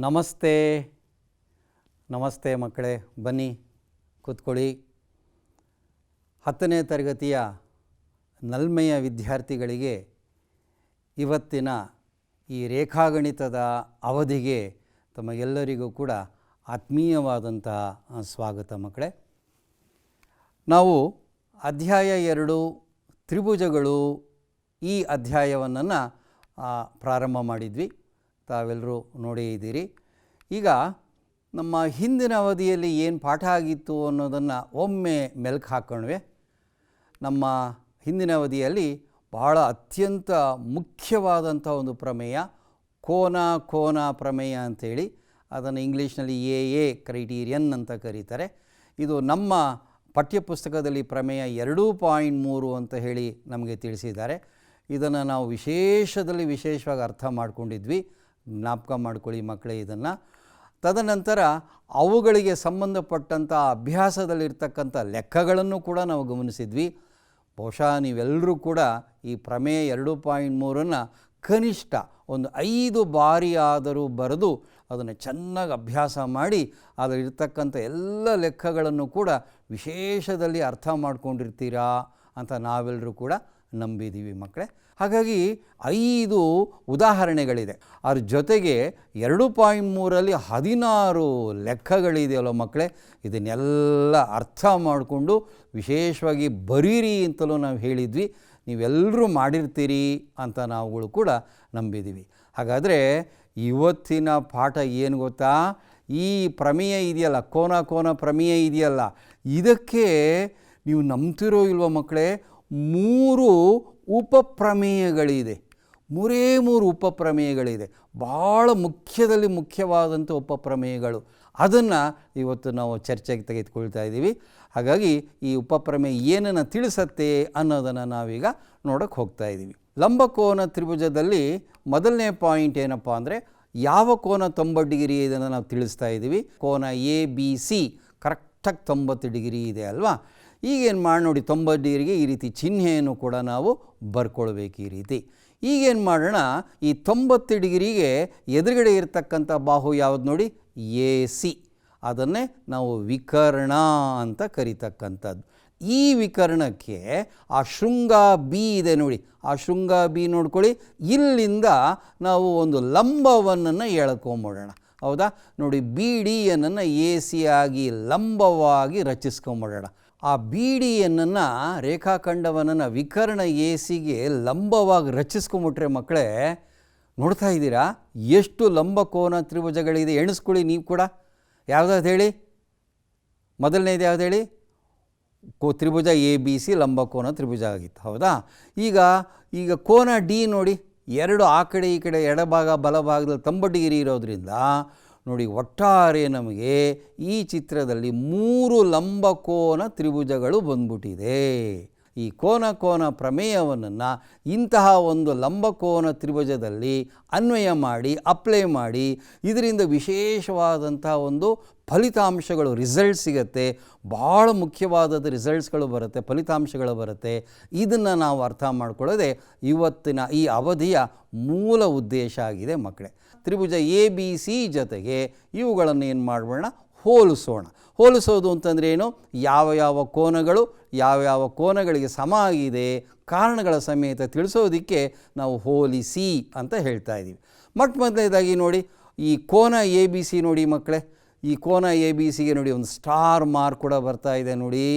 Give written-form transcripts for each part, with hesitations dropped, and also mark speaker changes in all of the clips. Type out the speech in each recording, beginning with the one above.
Speaker 1: ನಮಸ್ತೆ ನಮಸ್ತೆ ಮಕ್ಕಳೇ, ಬನ್ನಿ ಕೂತ್ಕೊಳ್ಳಿ. 10ನೇ ತರಗತಿಯ ನಲ್ಮೆಯ ವಿದ್ಯಾರ್ಥಿಗಳಿಗೆ ಇವತ್ತಿನ ಈ ರೇಖಾಗಣಿತದ ಅವಧಿಗೆ ತಮಗೆಲ್ಲರಿಗೂ ಕೂಡ ಆತ್ಮೀಯವಾದಂತಹ ಸ್ವಾಗತ. ಮಕ್ಕಳೇ, ನಾವು ಅಧ್ಯಾಯ 2 ತ್ರಿಭುಜಗಳು ಈ ಅಧ್ಯಾಯವನ್ನು ಪ್ರಾರಂಭ ಮಾಡಿದ್ವಿ. ತಾವೆಲ್ಲರೂ ನೋಡೇ ಇದ್ದೀರಿ. ಈಗ ನಮ್ಮ ಹಿಂದಿನ ಅವಧಿಯಲ್ಲಿ ಏನು ಪಾಠ ಆಗಿತ್ತು ಅನ್ನೋದನ್ನು ಒಮ್ಮೆ ಮೆಲ್ಕು ಹಾಕ್ಕೊಂಡ್ವೆ. ನಮ್ಮ ಹಿಂದಿನ ಅವಧಿಯಲ್ಲಿ ಬಹಳ ಅತ್ಯಂತ ಮುಖ್ಯವಾದಂಥ ಒಂದು ಪ್ರಮೇಯ ಕೋನ ಪ್ರಮೇಯ ಅಂಥೇಳಿ, ಅದನ್ನು ಇಂಗ್ಲೀಷ್ನಲ್ಲಿ ಎ ಕ್ರೈಟೀರಿಯನ್ ಅಂತ ಕರೀತಾರೆ. ಇದು ನಮ್ಮ ಪಠ್ಯಪುಸ್ತಕದಲ್ಲಿ ಪ್ರಮೇಯ 2.3 ಅಂತ ಹೇಳಿ ನಮಗೆ ತಿಳಿಸಿದ್ದಾರೆ. ಇದನ್ನು ನಾವು ವಿಶೇಷವಾಗಿ ಅರ್ಥ ಮಾಡ್ಕೊಂಡಿದ್ವಿ. ಜ್ಞಾಪಕ ಮಾಡ್ಕೊಳ್ಳಿ ಮಕ್ಕಳೇ ಇದನ್ನು. ತದನಂತರ ಅವುಗಳಿಗೆ ಸಂಬಂಧಪಟ್ಟಂಥ ಅಭ್ಯಾಸದಲ್ಲಿರ್ತಕ್ಕಂಥ ಲೆಕ್ಕಗಳನ್ನು ಕೂಡ ನಾವು ಗಮನಿಸಿದ್ವಿ. ಬಹುಶಃ ನೀವೆಲ್ಲರೂ ಕೂಡ ಈ ಪ್ರಮೇಯ 2.3 ಕನಿಷ್ಠ ಒಂದು 5 ಬಾರಿ ಆದರೂ ಬರೆದು ಅದನ್ನು ಚೆನ್ನಾಗಿ ಅಭ್ಯಾಸ ಮಾಡಿ ಅದರಲ್ಲಿರ್ತಕ್ಕಂಥ ಎಲ್ಲ ಲೆಕ್ಕಗಳನ್ನು ಕೂಡ ವಿಶೇಷದಲ್ಲಿ ಅರ್ಥ ಮಾಡ್ಕೊಂಡಿರ್ತೀರಾ ಅಂತ ನಾವೆಲ್ಲರೂ ಕೂಡ ನಂಬಿದ್ದೀವಿ ಮಕ್ಕಳೇ. ಹಾಗಾಗಿ 5 ಉದಾಹರಣೆಗಳಿದೆ. ಅದ್ರ ಜೊತೆಗೆ 2.3ರಲ್ಲಿ 16 ಲೆಕ್ಕಗಳಿದೆಯಲ್ಲ ಮಕ್ಕಳೇ, ಇದನ್ನೆಲ್ಲ ಅರ್ಥ ಮಾಡಿಕೊಂಡು ವಿಶೇಷವಾಗಿ ಬರೀರಿ ಅಂತಲೂ ನಾವು ಹೇಳಿದ್ವಿ. ನೀವೆಲ್ಲರೂ ಮಾಡಿರ್ತೀರಿ ಅಂತ ನಾವುಗಳು ಕೂಡ ನಂಬಿದ್ದೀವಿ. ಹಾಗಾದರೆ ಇವತ್ತಿನ ಪಾಠ ಏನು ಗೊತ್ತಾ? ಈ ಪ್ರಮೇಯ ಇದೆಯಲ್ಲ, ಕೋನ ಪ್ರಮೇಯ ಇದೆಯಲ್ಲ, ಇದಕ್ಕೆ ನೀವು ನಂಬ್ತಿರೋ ಇಲ್ವೋ ಮಕ್ಕಳೇ, 3 ಉಪಪ್ರಮೇಯಗಳಿದೆ. 3 ಉಪಪ್ರಮೇಯಗಳಿದೆ. ಭಾಳ ಮುಖ್ಯವಾದಂಥ ಉಪಪ್ರಮೇಯಗಳು. ಅದನ್ನು ಇವತ್ತು ನಾವು ಚರ್ಚೆಗೆ ತೆಗೆದುಕೊಳ್ತಾ ಇದ್ದೀವಿ. ಹಾಗಾಗಿ ಈ ಉಪಪ್ರಮೇಯ ಏನನ್ನು ತಿಳಿಸತ್ತೆ ಅನ್ನೋದನ್ನು ನಾವೀಗ ನೋಡೋಕ್ಕೆ ಹೋಗ್ತಾ ಇದ್ದೀವಿ. ಲಂಬಕೋನ ತ್ರಿಭುಜದಲ್ಲಿ ಮೊದಲನೇ ಪಾಯಿಂಟ್ ಏನಪ್ಪ ಅಂದರೆ, ಯಾವ ಕೋನ 90 ಡಿಗ್ರಿ ಇದನ್ನು ನಾವು ತಿಳಿಸ್ತಾ ಇದ್ದೀವಿ. ಕೋನ ABC ಕರೆಕ್ಟಾಗಿ 90 ಡಿಗ್ರಿ ಇದೆ ಅಲ್ವಾ? ಈಗೇನು ಮಾಡಿ ನೋಡಿ, 90 ಡಿಗ್ರಿಗೆ ಈ ರೀತಿ ಚಿಹ್ನೆಯನ್ನು ಕೂಡ ನಾವು ಬರ್ಕೊಳ್ಬೇಕು. ಈ ರೀತಿ ಈಗೇನು ಮಾಡೋಣ, ಈ 90 ಡಿಗ್ರಿಗೆ ಎದುರುಗಡೆ ಇರತಕ್ಕಂಥ ಬಾಹು ಯಾವುದು ನೋಡಿ, AC. ಅದನ್ನೇ ನಾವು ವಿಕರ್ಣ ಅಂತ ಕರಿತಕ್ಕಂಥದ್ದು. ಈ ವಿಕರ್ಣಕ್ಕೆ ಆ ಶೃಂಗ B ಇದೆ ನೋಡಿ, ಆ ಶೃಂಗ B ನೋಡ್ಕೊಳ್ಳಿ. ಇಲ್ಲಿಂದ ನಾವು ಒಂದು ಲಂಬವನ್ನು ಎಳ್ಕೊಂಬಿಡೋಣ. ಹೌದಾ? ನೋಡಿ, BDಯನ್ನು AC ಆಗಿ ಲಂಬವಾಗಿ ರಚಿಸ್ಕೊಂಬಿಡೋಣ. ಆ BDಯನ್ನು ರೇಖಾಖಂಡವನ್ನು ವಿಕರ್ಣ ACಗೆ ಲಂಬವಾಗಿ ರಚಿಸ್ಕೊಂಬಿಟ್ರೆ ಮಕ್ಕಳೇ, ನೋಡ್ತಾ ಇದ್ದೀರಾ ಎಷ್ಟು ಲಂಬಕೋನ ತ್ರಿಭುಜಗಳಿದೆ? ಎಣಿಸ್ಕೊಳ್ಳಿ ನೀವು ಕೂಡ. ಯಾವುದಾದ್ರು ಹೇಳಿ, ಮೊದಲನೇದು ಯಾವ್ದು ಹೇಳಿ? ತ್ರಿಭುಜ ABC ಲಂಬಕೋನ ತ್ರಿಭುಜ ಆಗಿತ್ತು. ಹೌದಾ? ಈಗ ಕೋನ D ನೋಡಿ, 2 ಆ ಕಡೆ ಈ ಕಡೆ ಎಡಭಾಗ ಬಲಭಾಗದಲ್ಲಿ 90 ಡಿಗ್ರಿ ಇರೋದ್ರಿಂದ ನೋಡಿ, ಒಟ್ಟಾರೆ ನಮಗೆ ಈ ಚಿತ್ರದಲ್ಲಿ 3 ಲಂಬಕೋನ ತ್ರಿಭುಜಗಳು ಬಂದ್ಬಿಟ್ಟಿದೆ. ಈ ಕೋನ ಪ್ರಮೇಯವನ್ನು ಇಂತಹ ಒಂದು ಲಂಬಕೋನ ತ್ರಿಭುಜದಲ್ಲಿ ಅನ್ವಯ ಮಾಡಿ ಅಪ್ಲೈ ಮಾಡಿ ಇದರಿಂದ ವಿಶೇಷವಾದಂಥ ಒಂದು ಫಲಿತಾಂಶಗಳು, ರಿಸಲ್ಟ್ ಸಿಗುತ್ತೆ. ಭಾಳ ಮುಖ್ಯವಾದದ್ದು ರಿಸಲ್ಟ್ಸ್ಗಳು ಬರುತ್ತೆ, ಫಲಿತಾಂಶಗಳು ಬರುತ್ತೆ. ಇದನ್ನು ನಾವು ಅರ್ಥ ಮಾಡ್ಕೊಳ್ಳೋದೇ ಇವತ್ತಿನ ಈ ಅವಧಿಯ ಮೂಲ ಉದ್ದೇಶ ಆಗಿದೆ ಮಕ್ಕಳೇ. ತ್ರಿಭುಜ ABC ಜೊತೆಗೆ ಇವುಗಳನ್ನು ಏನು ಮಾಡೋಣ, ಹೋಲಿಸೋದು ಅಂತಂದರೆ ಏನು? ಯಾವ ಕೋನಗಳು ಯಾವ ಕೋನಗಳಿಗೆ ಸಮ ಆಗಿದೆ ಕಾರಣಗಳ ಸಮೇತ ತಿಳಿಸೋದಕ್ಕೆ ನಾವು ಹೋಲಿಸಿ ಅಂತ ಹೇಳ್ತಾ ಇದ್ದೀವಿ. ಮೊದಲನೇದಾಗಿ ನೋಡಿ, ಈ ಕೋನ ABC ನೋಡಿ ಮಕ್ಕಳೇ, ಈ ಕೋನ ABCಗೆ ನೋಡಿ ಒಂದು ಸ್ಟಾರ್ ಮಾರ್ಕ್ ಕೂಡ ಬರ್ತಾ ಇದೆ ನೋಡಿ.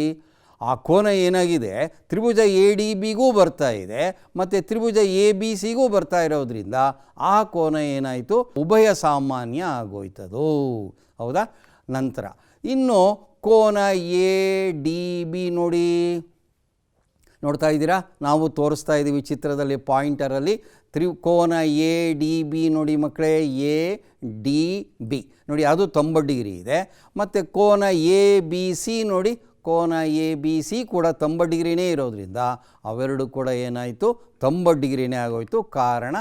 Speaker 1: ಆ ಕೋನ ಏನಾಗಿದೆ, ತ್ರಿಭುಜ ADBಗೂ ಬರ್ತಾ ಇದೆ ಮತ್ತು ತ್ರಿಭುಜ ABCಗೂ ಬರ್ತಾ ಇರೋದ್ರಿಂದ ಆ ಕೋನ ಏನಾಯಿತು, ಉಭಯ ಸಾಮಾನ್ಯ ಆಗೋಯ್ತದು. ಹೌದಾ? ನಂತರ ಇನ್ನು ಕೋನ ADB ನೋಡಿ, ನೋಡ್ತಾ ಇದ್ದೀರಾ? ನಾವು ತೋರಿಸ್ತಾ ಇದ್ದೀವಿ ಚಿತ್ರದಲ್ಲಿ ಪಾಯಿಂಟರಲ್ಲಿ. ಕೋನ ADB ನೋಡಿ ಮಕ್ಕಳೇ, ADB ನೋಡಿ, ಅದು 90 ಡಿಗ್ರಿ ಇದೆ. ಮತ್ತು ಕೋನ ABC ನೋಡಿ, ಕೋನ ABC ಕೂಡ 90 ಡಿಗ್ರಿನೇ ಇರೋದ್ರಿಂದ ಅವೆರಡು ಕೂಡ ಏನಾಯಿತು, 90 ಡಿಗ್ರಿನೇ ಆಗೋಯ್ತು. ಕಾರಣ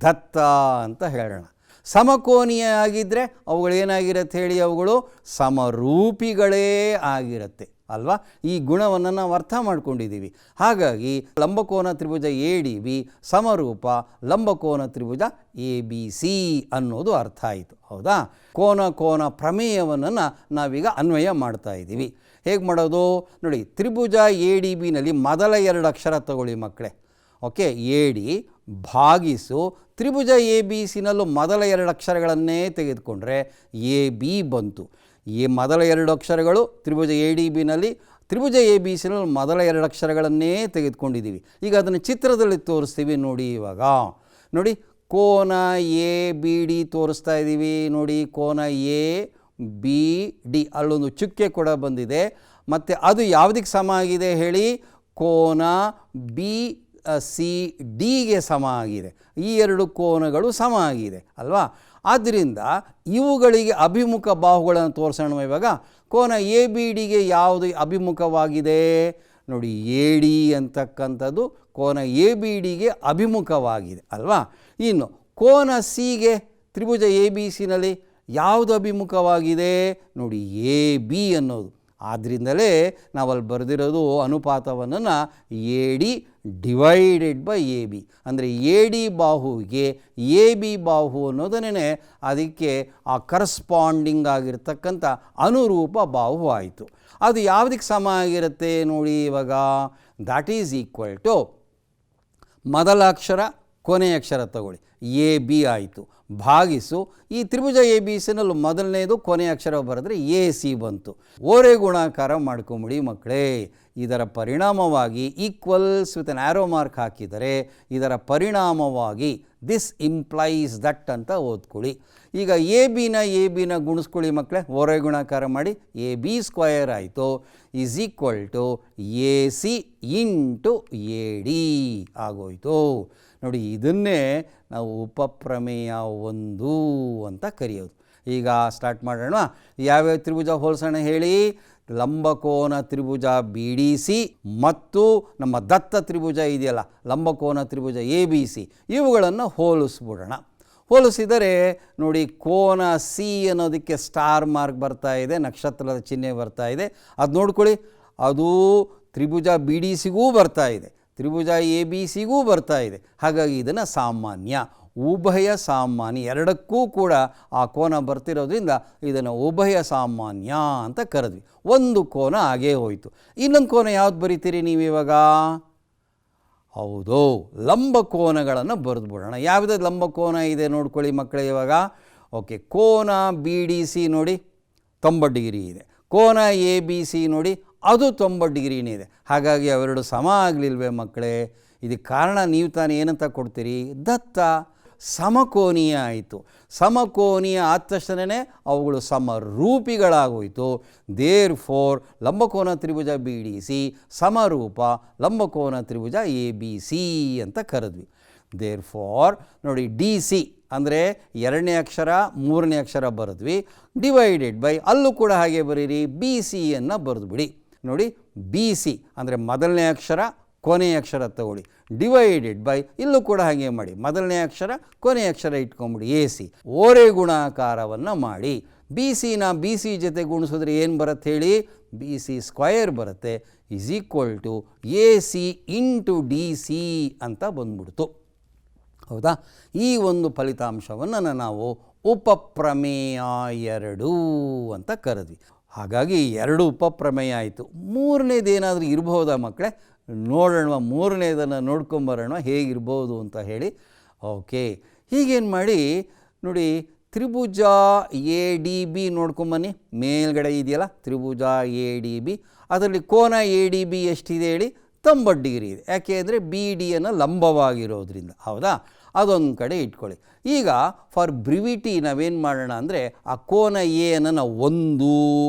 Speaker 1: ದತ್ತ ಅಂತ ಹೇಳೋಣ. ಸಮಕೋನೀಯ ಆಗಿದ್ದರೆ ಅವುಗಳೇನಾಗಿರುತ್ತೆ ಹೇಳಿ, ಅವುಗಳು ಸಮರೂಪಿಗಳೇ ಆಗಿರುತ್ತೆ. ಅಲ್ವಾ? ಈ ಗುಣವನ್ನು ನಾವು ಅರ್ಥ ಮಾಡ್ಕೊಂಡಿದ್ದೀವಿ. ಹಾಗಾಗಿ ಲಂಬಕೋನ ತ್ರಿಭುಜ ADB ಸಮರೂಪ ಲಂಬಕೋನ ತ್ರಿಭುಜ ABC ಅನ್ನೋದು ಅರ್ಥ ಆಯಿತು. ಹೌದಾ? ಕೋನ ಪ್ರಮೇಯವನ್ನು ನಾವೀಗ ಅನ್ವಯ ಮಾಡ್ತಾ ಇದ್ದೀವಿ. ಹೇಗೆ ಮಾಡೋದು ನೋಡಿ. ತ್ರಿಭುಜ ADBನಲ್ಲಿ ಮೊದಲ 2 ಅಕ್ಷರ ತಗೊಳ್ಳಿ ಮಕ್ಕಳೇ. ಓಕೆ, AD ಭಾಗಿಸು ತ್ರಿಭುಜ ABCನಲ್ಲೂ ಮೊದಲ 2 ಅಕ್ಷರಗಳನ್ನೇ ತೆಗೆದುಕೊಂಡ್ರೆ AB ಬಂತು. ಈ ಮೊದಲ 2 ಅಕ್ಷರಗಳು ತ್ರಿಭುಜ ADBನಲ್ಲಿ, ತ್ರಿಭುಜ ABCನಲ್ಲಿ ಮೊದಲ 2 ಅಕ್ಷರಗಳನ್ನೇ ತೆಗೆದುಕೊಂಡಿದ್ದೀವಿ. ಈಗ ಅದನ್ನು ಚಿತ್ರದಲ್ಲಿ ತೋರಿಸ್ತೀವಿ ನೋಡಿ. ಇವಾಗ ನೋಡಿ, ಕೋನ ABD ತೋರಿಸ್ತಾ ಇದ್ದೀವಿ ನೋಡಿ. ಕೋನ ABD ಅಲ್ಲೊಂದು ಚುಕ್ಕೆ ಕೂಡ ಬಂದಿದೆ. ಮತ್ತು ಅದು ಯಾವುದಕ್ಕೆ ಸಮ ಆಗಿದೆ ಹೇಳಿ? ಕೋನ BCDಗೆ ಸಮ ಆಗಿದೆ. ಈ 2 ಕೋನಗಳು ಸಮ ಆಗಿದೆ ಅಲ್ವಾ? ಆದ್ದರಿಂದ ಇವುಗಳಿಗೆ ಅಭಿಮುಖ ಬಾಹುಗಳನ್ನು ತೋರಿಸೋಣ. ಇವಾಗ ಕೋನ ABDಗೆ ಯಾವುದು ಅಭಿಮುಖವಾಗಿದೆ ನೋಡಿ? AD ಅಂತಕ್ಕಂಥದ್ದು ಕೋನ ABDಗೆ ಅಭಿಮುಖವಾಗಿದೆ ಅಲ್ವಾ? ಇನ್ನು ಕೋನ Cಗೆ ತ್ರಿಭುಜ ABCನಲ್ಲಿ ಯಾವುದು ಅಭಿಮುಖವಾಗಿದೆ ನೋಡಿ? AB ಅನ್ನೋದು. ಆದ್ದರಿಂದಲೇ ನಾವಲ್ಲಿ ಬರೆದಿರೋದು ಅನುಪಾತವನ್ನು AD ಡಿವೈಡೆಡ್ ಬೈ AB. ಅಂದರೆ AD ಬಾಹುವಿಗೆ AB ಬಾಹು ಅನ್ನೋದನ್ನೇ ಅದಕ್ಕೆ ಆ ಕರಸ್ಪಾಂಡಿಂಗ್ ಆಗಿರ್ತಕ್ಕಂಥ ಅನುರೂಪ ಬಾಹು ಆಯಿತು. ಅದು ಯಾವುದಕ್ಕೆ ಸಮ ಆಗಿರುತ್ತೆ ನೋಡಿ? ಇವಾಗ ದ್ಯಾಟ್ ಈಸ್ ಈಕ್ವಲ್ ಟು ಮೊದಲ ಅಕ್ಷರ ಕೊನೆಯ ಅಕ್ಷರ ತಗೊಳ್ಳಿ, AB ಆಯಿತು, ಭಾಗಿಸು ಈ ತ್ರಿಭುಜ ABCನಲ್ಲೂ ಮೊದಲನೇದು ಕೊನೆಯ ಅಕ್ಷರ ಬರೆದ್ರೆ AC ಬಂತು. ಓರೆ ಗುಣಾಕಾರ ಮಾಡ್ಕೊಂಬಿಡಿ ಮಕ್ಕಳೇ. ಇದರ ಪರಿಣಾಮವಾಗಿ equals with an arrow mark ಹಾಕಿದರೆ ಇದರ ಪರಿಣಾಮವಾಗಿ ದಿಸ್ ಇಂಪ್ಲೈಸ್ ದಟ್ ಅಂತ ಓದ್ಕೊಳ್ಳಿ. ಈಗ AB ನ ಗುಣಿಸ್ಕೊಳ್ಳಿ ಮಕ್ಕಳೇ. ಓರೆ ಗುಣಾಕಾರ ಮಾಡಿ AB ಸ್ಕ್ವಯರ್ ಆಯಿತು is equal to AC into AD ಆಗೋಯಿತು ನೋಡಿ. ಇದನ್ನೇ ನಾವು ಉಪಪ್ರಮೇಯ 1 ಅಂತ ಕರೆಯೋದು. ಈಗ ಸ್ಟಾರ್ಟ್ ಮಾಡೋಣ. ಯಾವ್ಯಾವ ತ್ರಿಭುಜ ಹೋಲಿಸೋಣ ಹೇಳಿ? ಲಂಬಕೋನ ತ್ರಿಭುಜ BDC ಮತ್ತು ನಮ್ಮ ದತ್ತ ತ್ರಿಭುಜ ಇದೆಯಲ್ಲ ಲಂಬಕೋನ ತ್ರಿಭುಜ ABC, ಇವುಗಳನ್ನು ಹೋಲಿಸ್ಬಿಡೋಣ. ಹೋಲಿಸಿದರೆ ನೋಡಿ, ಕೋನ C ಅನ್ನೋದಕ್ಕೆ ಸ್ಟಾರ್ ಮಾರ್ಕ್ ಬರ್ತಾ ಇದೆ, ನಕ್ಷತ್ರದ ಚಿಹ್ನೆ ಬರ್ತಾ ಇದೆ. ಅದು ನೋಡ್ಕೊಳ್ಳಿ, ಅದು ತ್ರಿಭುಜ BDCಗೂ ಬರ್ತಾ ಇದೆ, ತ್ರಿಭುಜ ABCಗೂ ಬರ್ತಾ ಇದೆ. ಹಾಗಾಗಿ ಇದನ್ನು ಸಾಮಾನ್ಯ, ಉಭಯ ಸಾಮಾನ್ಯ, ಎರಡಕ್ಕೂ ಕೂಡ ಆ ಕೋನ ಬರ್ತಿರೋದ್ರಿಂದ ಇದನ್ನು ಉಭಯ ಸಾಮಾನ್ಯ ಅಂತ ಕರೆದ್ವಿ. ಒಂದು ಕೋನ ಆಗೇ ಹೋಯಿತು. ಇನ್ನೊಂದು ಕೋನ ಯಾವ್ದು ಬರಿತೀರಿ ನೀವಿವಾಗ? ಹೌದು, ಲಂಬಕೋನಗಳನ್ನು ಬರೆದುಬಿಡೋಣ. ಯಾವುದೇ ಲಂಬಕೋನ ಇದೆ ನೋಡ್ಕೊಳ್ಳಿ ಮಕ್ಕಳೇ ಇವಾಗ. ಓಕೆ, ಕೋನ BDC ನೋಡಿ 90 ಡಿಗ್ರಿ ಇದೆ, ಕೋನ ABC ನೋಡಿ ಅದು 90 ಡಿಗ್ರಿನೇ ಇದೆ. ಹಾಗಾಗಿ ಅವೆರಡು ಸಮ ಆಗಲಿಲ್ವೇ ಮಕ್ಕಳೇ? ಇದಕ್ಕೆ ಕಾರಣ ನೀವು ತಾನು ಏನಂತ ಕೊಡ್ತೀರಿ? ದತ್ತ. ಸಮಕೋನೀಯ ಆಯಿತು. ಸಮಕೋನೀಯ ಆದ ತಕ್ಷಣವೇ ಅವುಗಳು ಸಮರೂಪಿಗಳಾಗೋಯಿತು. ದೇರ್ ಫೋರ್ ಲಂಬಕೋನ ತ್ರಿಭುಜ BDC ಸಮರೂಪ ಲಂಬಕೋನ ತ್ರಿಭುಜ ABC ಅಂತ ಕರೆದ್ವಿ. ದೇರ್ ಫಾರ್ ನೋಡಿ, DC ಅಂದರೆ 2ನೇ ಅಕ್ಷರ 3ನೇ ಅಕ್ಷರ ಬರೆದ್ವಿ, ಡಿವೈಡೆಡ್ ಬೈ ಅಲ್ಲೂ ಕೂಡ ಹಾಗೆ ಬರೀರಿ BCಯನ್ನು ಬರೆದುಬಿಡಿ. ನೋಡಿ, BC ಅಂದರೆ ಮೊದಲನೇ ಅಕ್ಷರ ಕೊನೆಯ ಅಕ್ಷರ ತಗೊಳ್ಳಿ, ಡಿವೈಡೆಡ್ ಬೈ ಇಲ್ಲೂ ಕೂಡ ಹಾಗೆ ಮಾಡಿ, ಮೊದಲನೇ ಅಕ್ಷರ ಕೊನೆಯ ಅಕ್ಷರ ಇಟ್ಕೊಂಬಿಡಿ AC. ಓರೆ ಗುಣಾಕಾರವನ್ನು ಮಾಡಿ BCನ BC ಜೊತೆ ಗುಣಿಸಿದ್ರೆ ಏನು ಬರುತ್ತೆ ಹೇಳಿ? BC ಸ್ಕ್ವಯರ್ ಬರುತ್ತೆ is equal to AC into DC ಅಂತ ಬಂದ್ಬಿಡ್ತು. ಹೌದಾ? ಈ ಒಂದು ಫಲಿತಾಂಶವನ್ನು ನಾವು ಉಪಪ್ರಮೇಯ 2 ಅಂತ ಕರೆದ್ವಿ. ಹಾಗಾಗಿ 2 ಉಪಪ್ರಮೇಯ ಆಯಿತು. ಮೂರನೇದೇನಾದರೂ ಇರ್ಬೋದಾ ಮಕ್ಕಳೇ? ನೋಡೋಣ, ಮೂರನೇದನ್ನು ನೋಡ್ಕೊಂಬರೋಣ ಹೇಗಿರ್ಬೋದು ಅಂತ ಹೇಳಿ. ಓಕೆ, ಹೀಗೇನು ಮಾಡಿ ನೋಡಿ, ತ್ರಿಭುಜ ADB ನೋಡ್ಕೊಂಬನ್ನಿ. ಮೇಲ್ಗಡೆ ಇದೆಯಲ್ಲ ತ್ರಿಭುಜ ADB, ಅದರಲ್ಲಿ ಕೋನ ADB ಎಷ್ಟಿದೆ ಹೇಳಿ? 90 ಡಿಗ್ರಿ ಇದೆ. ಯಾಕೆ ಅಂದರೆ BDಯನ್ನು ಲಂಬವಾಗಿರೋದ್ರಿಂದ. ಹೌದಾ? ಅದೊಂದು ಕಡೆ ಇಟ್ಕೊಳ್ಳಿ. ಈಗ ಫಾರ್ ಬ್ರಿವಿಟಿ ನಾವೇನು ಮಾಡೋಣ ಅಂದರೆ, ಆ ಕೋನ ಎಯನ್ನು ನಾವು 1,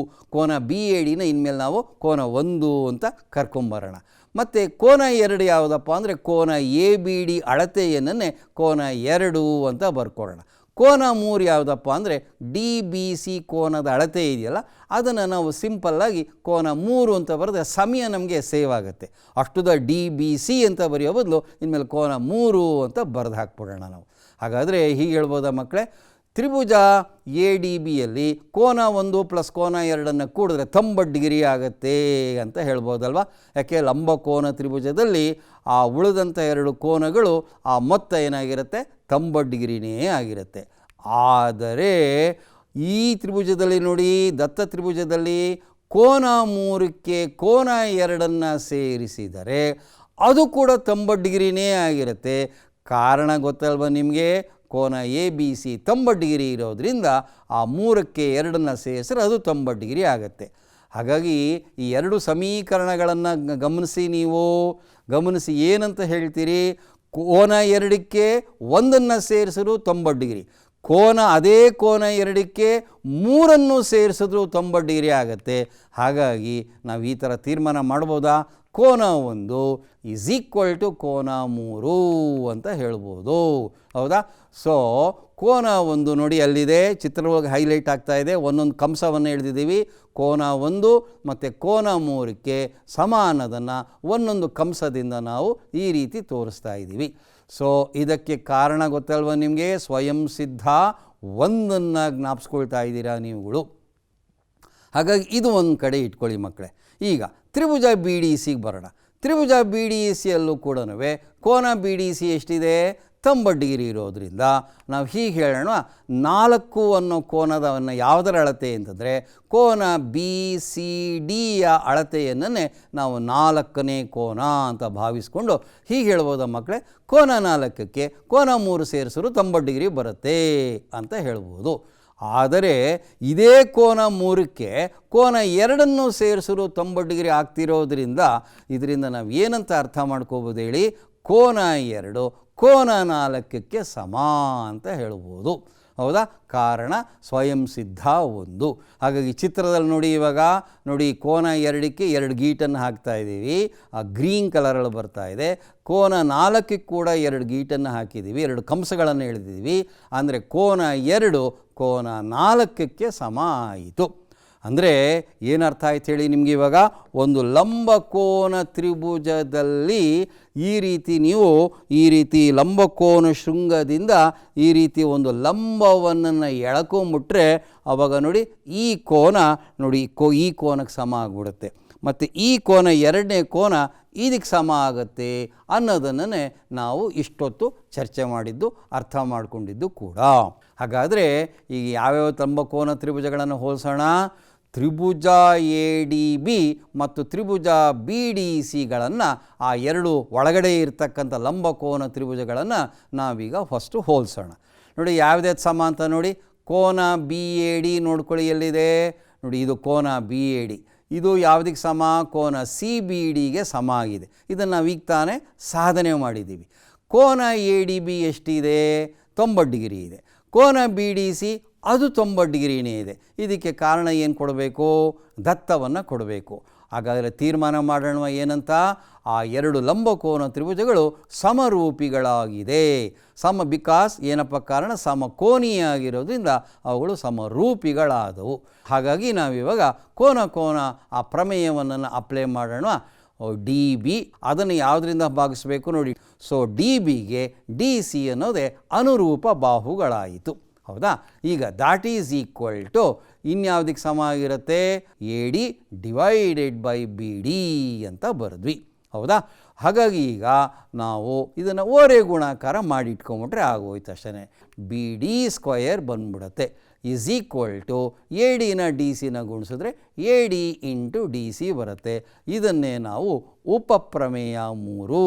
Speaker 1: ಕೋನ BADನ ಇನ್ಮೇಲೆ ನಾವು ಕೋನ 1 ಅಂತ ಕರ್ಕೊಂಬರೋಣ. ಮತ್ತು ಕೋನ 2 ಯಾವುದಪ್ಪ ಅಂದರೆ ಕೋನ ABD ಅಳತೆಯನ್ನೇ ಕೋನ 2 ಅಂತ ಬರ್ಕೊಳ್ಳೋಣ. ಕೋನ 3 ಯಾವುದಪ್ಪ ಅಂದರೆ DBC ಕೋನದ ಅಳತೆ ಇದೆಯಲ್ಲ ಅದನ್ನು ನಾವು ಸಿಂಪಲ್ಲಾಗಿ ಕೋನ 3 ಅಂತ ಬರೆದ್ರೆ ಸಮಯ ನಮಗೆ ಸೇವ್ ಆಗುತ್ತೆ. ಅಷ್ಟುದ DBC ಅಂತ ಬರೆಯೋ ಬದಲು ಇನ್ಮೇಲೆ ಕೋನ 3 ಅಂತ ಬರೆದು ಹಾಕ್ಬಿಡೋಣ ನಾವು. ಹಾಗಾದರೆ ಹೀಗೆ ಹೇಳ್ಬೋದಾ ಮಕ್ಕಳೇ? ತ್ರಿಭುಜ ಎ ಡಿ ಬಿಯಲ್ಲಿ ಕೋನ 1 ಪ್ಲಸ್ ಕೋನ 2 ಕೂಡಿದ್ರೆ 90 ಡಿಗ್ರಿ ಆಗುತ್ತೆ ಅಂತ ಹೇಳ್ಬೋದಲ್ವ. ಯಾಕೆ ಲಂಬಕೋನ ತ್ರಿಭುಜದಲ್ಲಿ ಆ ಉಳಿದಂಥ 2 ಕೋನಗಳು ಆ ಮೊತ್ತ ಏನಾಗಿರುತ್ತೆ 90 ಡಿಗ್ರಿನೇ ಆಗಿರುತ್ತೆ. ಆದರೆ ಈ ತ್ರಿಭುಜದಲ್ಲಿ ನೋಡಿ, ದತ್ತ ತ್ರಿಭುಜದಲ್ಲಿ ಕೋನ 3ಕ್ಕೆ ಕೋನ 2 ಸೇರಿಸಿದರೆ ಅದು ಕೂಡ 90 ಡಿಗ್ರಿನೇ ಆಗಿರುತ್ತೆ. ಕಾರಣ ಗೊತ್ತಲ್ವ ನಿಮಗೆ, ಕೋನ ಎ ಬಿ ಸಿ 90 ಡಿಗ್ರಿ ಇರೋದ್ರಿಂದ ಆ 3ಕ್ಕೆ 2 ಸೇರಿಸಿದ್ರೆ ಅದು 90 ಡಿಗ್ರಿ ಆಗುತ್ತೆ. ಹಾಗಾಗಿ ಈ 2 ಸಮೀಕರಣಗಳನ್ನು ಗಮನಿಸಿ ಏನಂತ ಹೇಳ್ತೀರಿ, ಕೋನ 2ಕ್ಕೆ 1 ಸೇರಿಸಿದ್ರು 90 ಡಿಗ್ರಿ, ಅದೇ ಕೋನ 2ಕ್ಕೆ 3 ಸೇರಿಸಿದ್ರು 90 ಡಿಗ್ರಿ ಆಗುತ್ತೆ. ಹಾಗಾಗಿ ನಾವು ಈ ಥರ ತೀರ್ಮಾನ ಮಾಡ್ಬೋದಾ, ಕೋನ 1 ಈಸ್ ಈಕ್ವಲ್ ಟು ಕೋನ 3 ಅಂತ ಹೇಳ್ಬೋದು. ಹೌದಾ? ಸೊ ಕೋನ 1 ನೋಡಿ ಅಲ್ಲಿದೆ, ಚಿತ್ರದೊಳಗೆ ಹೈಲೈಟ್ ಆಗ್ತಾ ಇದೆ, ಒಂದೊಂದು ಕಂಸವನ್ನು ಎಳೆದಿದ್ದೀವಿ. ಕೋನ 1 ಮತ್ತು ಕೋನ 3ಕ್ಕೆ ಸಮಾನದನ್ನು ಒಂದೊಂದು ಕಂಸದಿಂದ ನಾವು ಈ ರೀತಿ ತೋರಿಸ್ತಾ ಇದ್ದೀವಿ. ಸೊ ಇದಕ್ಕೆ ಕಾರಣ ಗೊತ್ತಲ್ವ ನಿಮಗೆ, ಸ್ವಯಂ ಸಿದ್ಧ 1 ಜ್ಞಾಪಿಸ್ಕೊಳ್ತಾ ಇದ್ದೀರಾ ನೀವುಗಳು. ಹಾಗಾಗಿ ಇದು ಒಂದು ಕಡೆ ಇಟ್ಕೊಳ್ಳಿ ಮಕ್ಕಳೇ. ಈಗ ತ್ರಿಭುಜ ಬಿ ಡಿ ಸಿಗೆ ಬರೋಣ. ತ್ರಿಭುಜ ಬಿ ಡಿ ಸಿಯಲ್ಲೂ ಕೂಡ ಕೋನ ಬಿ ಡಿ ಸಿ ಎಷ್ಟಿದೆ 90 ಡಿಗ್ರಿ ಇರೋದ್ರಿಂದ ನಾವು ಹೀಗೆ ಹೇಳೋಣ, 4 ಅನ್ನೋ ಕೋನದವನ್ನು ಯಾವುದರ ಅಳತೆ ಅಂತಂದರೆ ಕೋನ ಬಿ ಸಿ ಡಿಯ ಅಳತೆಯನ್ನೇ ನಾವು 4ನೇ ಕೋನ ಅಂತ ಭಾವಿಸ್ಕೊಂಡು ಹೀಗೆ ಹೇಳ್ಬೋದ ಮಕ್ಕಳೇ, ಕೋನ 4ಕ್ಕೆ ಕೋನ 3 ಸೇರಿಸಿದ್ರು 90 ಡಿಗ್ರಿ ಬರುತ್ತೆ ಅಂತ ಹೇಳ್ಬೋದು. ಆದರೆ ಇದೇ ಕೋನ 3ಕ್ಕೆ ಕೋನ 2 ಸೇರಿಸಿದ್ರು 90 ಡಿಗ್ರಿ ಆಗ್ತಿರೋದ್ರಿಂದ ಇದರಿಂದ ನಾವು ಏನಂತ ಅರ್ಥ ಮಾಡ್ಕೋಬೋದು ಹೇಳಿ, ಕೋನ 2 ಕೋನ 4ಕ್ಕೆ ಸಮ ಅಂತ ಹೇಳ್ಬೋದು. ಹೌದಾ? ಕಾರಣ ಸ್ವಯಂ ಸಿದ್ಧ 1. ಹಾಗಾಗಿ ಚಿತ್ರದಲ್ಲಿ ನೋಡಿ, ಇವಾಗ ನೋಡಿ ಕೋನ 2ಕ್ಕೆ 2 ಗೀಟನ್ನು ಹಾಕ್ತಾ ಇದ್ದೀವಿ, ಆ ಗ್ರೀನ್ ಕಲರಲ್ಲಿ ಬರ್ತಾ ಇದೆ. ಕೋನ 4ಕ್ಕೆ ಕೂಡ 2 ಗೀಟನ್ನು ಹಾಕಿದ್ದೀವಿ, 2 ಕಂಸಗಳನ್ನು ಎಳೆದಿದ್ದೀವಿ. ಅಂದರೆ ಕೋನ 2 ಕೋನ 4ಕ್ಕೆ ಸಮ ಆಯಿತು. ಅಂದರೆ ಏನರ್ಥ ಆಯ್ತು ಹೇಳಿ ನಿಮಗೆ, ಇವಾಗ ಒಂದು ಲಂಬಕೋನ ತ್ರಿಭುಜದಲ್ಲಿ ಈ ರೀತಿ ನೀವು ಈ ರೀತಿ ಲಂಬಕೋನ ಶೃಂಗದಿಂದ ಈ ರೀತಿ ಒಂದು ಲಂಬವನ್ನು ಎಳ್ಕೊಂಬಿಟ್ರೆ ಆವಾಗ ನೋಡಿ ಈ ಕೋನ ನೋಡಿ ಈ ಕೋನಕ್ಕೆ ಸಮ ಆಗಿಬಿಡುತ್ತೆ, ಮತ್ತು ಈ ಕೋನ 2ನೇ ಕೋನ ಇದಕ್ಕೆ ಸಮ ಆಗುತ್ತೆ ಅನ್ನೋದನ್ನೇ ನಾವು ಇಷ್ಟೊತ್ತು ಚರ್ಚೆ ಮಾಡಿದ್ದು, ಅರ್ಥ ಮಾಡಿಕೊಂಡಿದ್ದು ಕೂಡ. ಹಾಗಾದರೆ ಈಗ ಯಾವ್ಯಾವ ಲಂಬಕೋನ ತ್ರಿಭುಜಗಳನ್ನು ಹೋಲಿಸೋಣ, ತ್ರಿಭುಜ ಎ ಡಿ ಬಿ ಮತ್ತು ತ್ರಿಭುಜ ಬಿ ಡಿ ಸಿಗಳನ್ನು, ಆ 2 ಒಳಗಡೆ ಇರ್ತಕ್ಕಂಥ ಲಂಬಕೋನ ತ್ರಿಭುಜಗಳನ್ನು ನಾವೀಗ ಫಸ್ಟು ಹೋಲಿಸೋಣ. ನೋಡಿ ಯಾವುದ್ಯಾವ್ದು ಸಮ ಅಂತ ನೋಡಿ, ಕೋನ ಬಿ ಎ ಡಿ ನೋಡ್ಕೊಳ್ಳಿ ಎಲ್ಲಿದೆ ನೋಡಿ, ಇದು ಕೋನ ಬಿ ಎ ಡಿ, ಇದು ಯಾವುದಕ್ಕೆ ಸಮ, ಕೋನ ಸಿ ಬಿ ಡಿಗೆ ಸಮ ಆಗಿದೆ. ಇದನ್ನು ನಾವು ಈಗ ತಾನೇ ಸಾಧನೆ ಮಾಡಿದ್ದೀವಿ. ಕೋನ ಎ ಡಿ ಬಿ ಎಷ್ಟಿದೆ 90 ಡಿಗ್ರಿ ಇದೆ, ಕೋನ ಬಿ ಡಿ ಸಿ ಅದು 90 ಡಿಗ್ರಿನೇ ಇದೆ. ಇದಕ್ಕೆ ಕಾರಣ ಏನು ಕೊಡಬೇಕು, ದತ್ತವನ್ನು ಕೊಡಬೇಕು. ಹಾಗಾದರೆ ತೀರ್ಮಾನ ಮಾಡೋಣ ಏನಂತ, ಆ 2 ಲಂಬಕೋನ ತ್ರಿಭುಜಗಳು ಸಮರೂಪಿಗಳಾಗಿದೆ. ಬಿಕಾಸ್ ಏನಪ್ಪ ಕಾರಣ, ಸಮಕೋನೀಯ ಆಗಿರೋದ್ರಿಂದ ಅವುಗಳು ಸಮರೂಪಿಗಳಾದವು. ಹಾಗಾಗಿ ನಾವಿವಾಗ ಕೋನ ಆ ಪ್ರಮೇಯವನ್ನು ಅಪ್ಲೈ ಮಾಡೋಣ. ಡಿ ಬಿ ಅದನ್ನು ಯಾವುದರಿಂದ ಭಾಗಿಸಬೇಕು ನೋಡಿ, ಸೊ ಡಿ ಬಿಗೆ ಡಿ ಸಿ ಅನ್ನೋದೇ ಅನುರೂಪ ಬಾಹುಗಳಾಯಿತು. ಹೌದಾ? ಈಗ ದಾಟ್ ಈಸ್ ಈಕ್ವಲ್ ಟು ಇನ್ಯಾವುದಕ್ಕೆ ಸಮ ಆಗಿರುತ್ತೆ, A D divided by B D ಅಂತ ಬರೆದ್ವಿ. ಹೌದಾ? ಹಾಗಾಗಿ ಈಗ ನಾವು ಇದನ್ನು ಓರೆ ಗುಣಾಕಾರ ಮಾಡಿಟ್ಕೊಂಬಿಟ್ರೆ ಆಗೋಯ್ತು ಅಷ್ಟೇ. ಬಿ ಡಿ ಸ್ಕ್ವಯರ್ ಬಂದ್ಬಿಡುತ್ತೆ ಈಸ್ ಈಕ್ವಲ್ ಟು ಎ ಡಿನ ಡಿ ಸಿನ ಗುಣಿಸಿದ್ರೆ A D into D C ಬರುತ್ತೆ. ಇದನ್ನೇ ನಾವು ಉಪಪ್ರಮೇಯ 3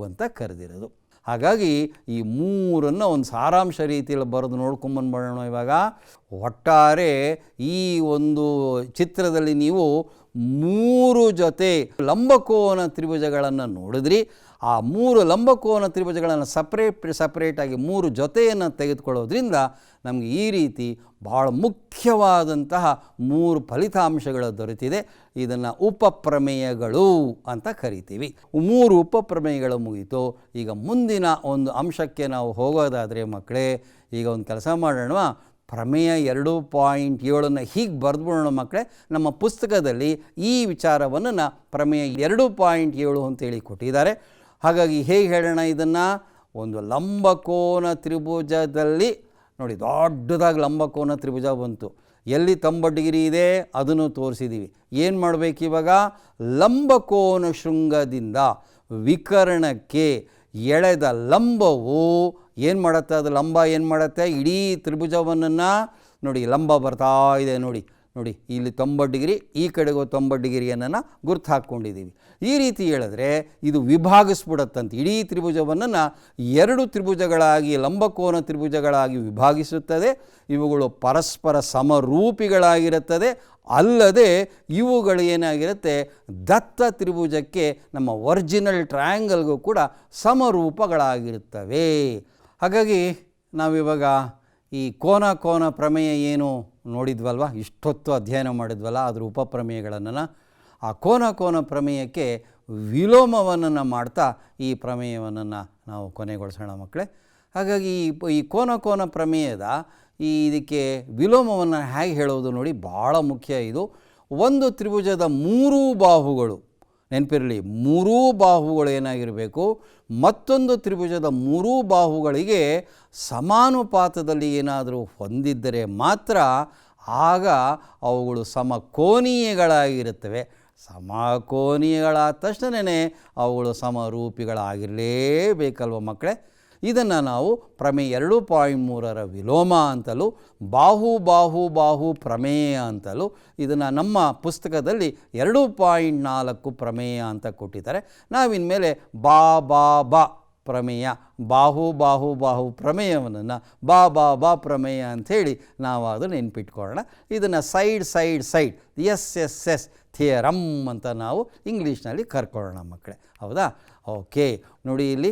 Speaker 1: ಅಂತ ಕರೆದಿರೋದು. ಹಾಗಾಗಿ ಈ 3 ಒಂದು ಸಾರಾಂಶ ರೀತಿಯಲ್ಲಿ ಬರೆದು ನೋಡ್ಕೊಂಬಂದ್ಬಿಡೋಣ. ಇವಾಗ ಒಟ್ಟಾರೆ ಈ ಒಂದು ಚಿತ್ರದಲ್ಲಿ ನೀವು 3 ಜೊತೆ ಲಂಬಕೋನ ತ್ರಿಭುಜಗಳನ್ನು ನೋಡಿದ್ರಿ. ಆ 3 ಲಂಬಕೋನ ತ್ರಿಭುಜಗಳನ್ನು ಸಪ್ರೇಟಾಗಿ 3 ಜೊತೆಯನ್ನು ತೆಗೆದುಕೊಳ್ಳೋದ್ರಿಂದ ನಮಗೆ ಈ ರೀತಿ ಭಾಳ ಮುಖ್ಯವಾದಂತಹ 3 ಫಲಿತಾಂಶಗಳು ದೊರೆತಿದೆ. ಇದನ್ನು ಉಪಪ್ರಮೇಯಗಳು ಅಂತ ಕರಿತೀವಿ. 3 ಉಪಪ್ರಮೇಯಗಳು ಮುಗೀತು. ಈಗ ಮುಂದಿನ ಒಂದು ಅಂಶಕ್ಕೆ ನಾವು ಹೋಗೋದಾದರೆ ಮಕ್ಕಳೇ, ಈಗ ಒಂದು ಕೆಲಸ ಮಾಡೋಣ, ಪ್ರಮೇಯ 2.7 ಹೀಗೆ ಬರೆದ್ಬಿಡೋಣ ಮಕ್ಕಳೇ. ನಮ್ಮ ಪುಸ್ತಕದಲ್ಲಿ ಈ ವಿಚಾರವನ್ನು ಪ್ರಮೇಯ 2.7 ಅಂತೇಳಿ ಕೊಟ್ಟಿದ್ದಾರೆ. ಹಾಗಾಗಿ ಹೇಗೆ ಹೇಳೋಣ ಇದನ್ನು, ಒಂದು ಲಂಬಕೋನ ತ್ರಿಭುಜದಲ್ಲಿ ನೋಡಿ ದೊಡ್ಡದಾಗಿ ಲಂಬಕೋನ ತ್ರಿಭುಜ ಬಂತು. ಎಲ್ಲಿ 90 ಡಿಗ್ರಿ ಇದೆ ಅದನ್ನು ತೋರಿಸಿದ್ದೀವಿ. ಏನು ಮಾಡಬೇಕು ಇವಾಗ? ಲಂಬಕೋನ ಶೃಂಗದಿಂದ ವಿಕರ್ಣಕ್ಕೆ ಎಳೆದ ಲಂಬವು ಏನು ಮಾಡುತ್ತೆ? ಅದು ಲಂಬ ಏನು ಮಾಡುತ್ತೆ? ಇಡೀ ತ್ರಿಭುಜವನ್ನು ನೋಡಿ ಲಂಬ ಬರ್ತಾ ಇದೆ ನೋಡಿ ಇಲ್ಲಿ 90 ಡಿಗ್ರಿ, ಈ ಕಡೆಗೂ 90 ಡಿಗ್ರಿಯನ್ನು ಗುರ್ತು ಹಾಕ್ಕೊಂಡಿದ್ದೀವಿ. ಈ ರೀತಿ ಹೇಳಿದ್ರೆ ಇದು ವಿಭಾಗಿಸ್ಬಿಡತ್ತಂತೆ. ಇಡೀ ತ್ರಿಭುಜವನ್ನು 2 ತ್ರಿಭುಜಗಳಾಗಿ ಲಂಬಕೋನ ತ್ರಿಭುಜಗಳಾಗಿ ವಿಭಾಗಿಸುತ್ತದೆ. ಇವುಗಳು ಪರಸ್ಪರ ಸಮರೂಪಿಗಳಾಗಿರುತ್ತದೆ. ಅಲ್ಲದೆ ಇವುಗಳು ಏನಾಗಿರುತ್ತೆ? ದತ್ತ ತ್ರಿಭುಜಕ್ಕೆ ನಮ್ಮ ಒರಿಜಿನಲ್ ಟ್ರಯಾಂಗಲ್ಗೂ ಕೂಡ ಸಮರೂಪಗಳಾಗಿರುತ್ತವೆ. ಹಾಗಾಗಿ ನಾವಿವಾಗ ಈ ಕೋನ ಪ್ರಮೇಯ ಏನು ನೋಡಿದ್ವಲ್ವ, ಇಷ್ಟೊತ್ತು ಅಧ್ಯಯನ ಮಾಡಿದ್ವಲ್ಲ ಅದರ ಉಪಪ್ರಮೇಯಗಳನ್ನು, ಆ ಕೋನ ಪ್ರಮೇಯಕ್ಕೆ ವಿಲೋಮವನ್ನು ಮಾಡ್ತಾ ಈ ಪ್ರಮೇಯವನ್ನು ನಾವು ಕೊನೆಗೊಳಿಸೋಣ ಮಕ್ಕಳೇ. ಹಾಗಾಗಿ ಈ ಕೋನ ಪ್ರಮೇಯದ ಇದಕ್ಕೆ ವಿಲೋಮವನ್ನು ಹೇಗೆ ಹೇಳೋದು ನೋಡಿ, ಭಾಳ ಮುಖ್ಯ ಇದು. ಒಂದು ತ್ರಿಭುಜದ 3 ಬಾಹುಗಳು, ನೆನಪಿರಲಿ 3 ಬಾಹುಗಳು ಏನಾಗಿರಬೇಕು? ಮತ್ತೊಂದು ತ್ರಿಭುಜದ 3 ಬಾಹುಗಳಿಗೆ ಸಮಾನುಪಾತದಲ್ಲಿ ಏನಾದರೂ ಹೊಂದಿದ್ದರೆ ಮಾತ್ರ ಆಗ ಅವುಗಳು ಸಮಕೋನೀಯಗಳಾಗಿರುತ್ತವೆ. ಸಮಕೋನೀಯಗಳಾದ ತಕ್ಷಣವೇ ಅವುಗಳು ಸಮರೂಪಿಗಳಾಗಿರಲೇಬೇಕಲ್ವ ಮಕ್ಕಳೇ. ಇದನ್ನು ನಾವು ಪ್ರಮೇಯ 2.3ರ ವಿಲೋಮ ಅಂತಲೂ ಬಾಹು ಪ್ರಮೇಯ ಅಂತಲೂ, ಇದನ್ನು ನಮ್ಮ ಪುಸ್ತಕದಲ್ಲಿ 2.4 ಪ್ರಮೇಯ ಅಂತ ಕೊಟ್ಟಿದ್ದಾರೆ. ನಾವಿನ್ಮೇಲೆ ಬಾ ಪ್ರಮೇಯ, ಬಾಹು ಪ್ರಮೇಯವನ್ನು ಬಾ ಪ್ರಮೇಯ ಅಂಥೇಳಿ ನಾವು ಅದನ್ನು ನೆನ್ಪಿಟ್ಕೊಳ್ಳೋಣ. ಇದನ್ನು ಸೈಡ್ ಎಸ್ ಥಿಯರಮ್ ಅಂತ ನಾವು ಇಂಗ್ಲೀಷ್ನಲ್ಲಿ ಕರ್ಕೊಳ್ಳೋಣ ಮಕ್ಕಳೇ. ಹೌದಾ? ಓಕೆ. ನೋಡಿ ಇಲ್ಲಿ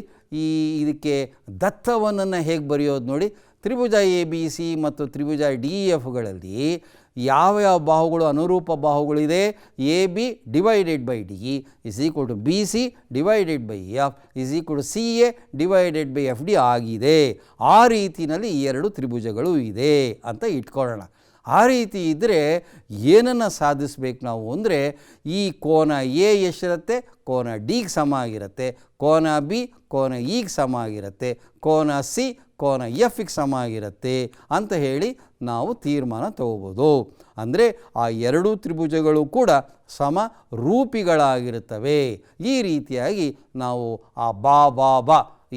Speaker 1: ಇದಕ್ಕೆ ದತ್ತವನ್ನು ಹೇಗೆ ಬರೆಯೋದು ನೋಡಿ. ತ್ರಿಭುಜ ABC ಮತ್ತು ತ್ರಿಭುಜ DEFಗಳಲ್ಲಿ ಯಾವ ಬಾಹುಗಳು ಅನುರೂಪ ಬಾಹುಗಳಿದೆ? AB / DE = BC / EF = CA / FD ಆಗಿದೆ. ಆ ರೀತಿಯಲ್ಲಿ ಈ 2 ತ್ರಿಭುಜಗಳು ಇದೆ ಅಂತ ಇಟ್ಕೊಳ್ಳೋಣ. ಆ ರೀತಿ ಇದ್ದರೆ ಏನನ್ನು ಸಾಧಿಸಬೇಕು ನಾವು ಅಂದರೆ, ಈ ಕೋನ A ಎಷ್ಟಿರುತ್ತೆ? ಕೋನ Dಗೆ ಸಮ ಆಗಿರುತ್ತೆ. ಕೋನ B ಕೋನ Eಗೆ ಸಮ ಆಗಿರುತ್ತೆ. ಕೋನ C ಕೋನ Fಗೆ ಸಮ ಆಗಿರುತ್ತೆ ಅಂತ ಹೇಳಿ ನಾವು ತೀರ್ಮಾನ ತಗೋಬೋದು. ಅಂದರೆ ಆ 2 ತ್ರಿಭುಜಗಳು ಕೂಡ ಸಮರೂಪಿಗಳಾಗಿರುತ್ತವೆ. ಈ ರೀತಿಯಾಗಿ ನಾವು ಆ ಬಾ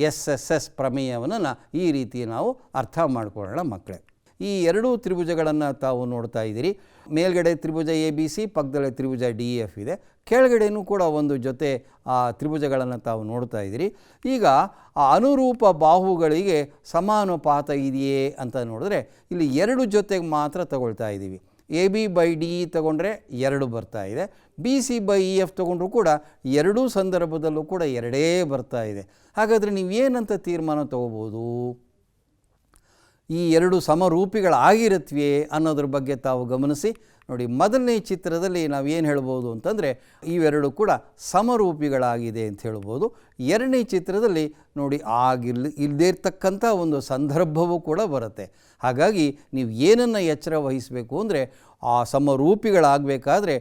Speaker 1: ಎಸ್ ಪ್ರಮೇಯವನ್ನು ಈ ರೀತಿ ನಾವು ಅರ್ಥ ಮಾಡ್ಕೊಳ್ಳೋಣ ಮಕ್ಕಳೇ. ಈ 2 ತ್ರಿಭುಜಗಳನ್ನು ತಾವು ನೋಡ್ತಾ ಇದ್ದೀರಿ. ಮೇಲ್ಗಡೆ ತ್ರಿಭುಜ ABC, ಪಕ್ಕದಲ್ಲೇ ತ್ರಿಭುಜ DEF ಇದೆ. ಕೆಳಗಡೆಯೂ ಕೂಡ ಒಂದು ಜೊತೆ ಆ ತ್ರಿಭುಜಗಳನ್ನು ತಾವು ನೋಡ್ತಾ ಇದ್ದೀರಿ. ಈಗ ಆ ಅನುರೂಪ ಬಾಹುಗಳಿಗೆ ಸಮಾನುಪಾತ ಇದೆಯೇ ಅಂತ ನೋಡಿದ್ರೆ ಇಲ್ಲಿ 2 ಜೊತೆಗೆ ಮಾತ್ರ ತಗೊಳ್ತಾ ಇದ್ದೀವಿ. AB/DE ತಗೊಂಡ್ರೆ 2 ಬರ್ತಾ ಇದೆ. BC/EF ತಗೊಂಡ್ರೂ ಕೂಡ 2 ಸಂದರ್ಭದಲ್ಲೂ ಕೂಡ 2 ಬರ್ತಾ ಇದೆ. ಹಾಗಾದರೆ ನೀವು ಏನಂತ ತೀರ್ಮಾನ ತಗೋಬೋದು? ಈ 2 ಸಮರೂಪಿಗಳಾಗಿರುತ್ತವೆ ಅನ್ನೋದ್ರ ಬಗ್ಗೆ ತಾವು ಗಮನಿಸಿ ನೋಡಿ. ಮೊದಲನೇ ಚಿತ್ರದಲ್ಲಿ ನಾವು ಏನು ಹೇಳ್ಬೋದು ಅಂತಂದರೆ ಇವೆರಡು ಕೂಡ ಸಮರೂಪಿಗಳಾಗಿದೆ ಅಂತ ಹೇಳ್ಬೋದು. ಎರಡನೇ ಚಿತ್ರದಲ್ಲಿ ನೋಡಿ ಇಲ್ಲದೇ ಇರ್ತಕ್ಕಂಥ ಒಂದು ಸಂದರ್ಭವೂ ಕೂಡ ಬರುತ್ತೆ. ಹಾಗಾಗಿ ನೀವು ಏನನ್ನು ಎಚ್ಚರ ವಹಿಸಬೇಕು ಅಂದರೆ, ಆ ಸಮರೂಪಿಗಳಾಗಬೇಕಾದ್ರೆ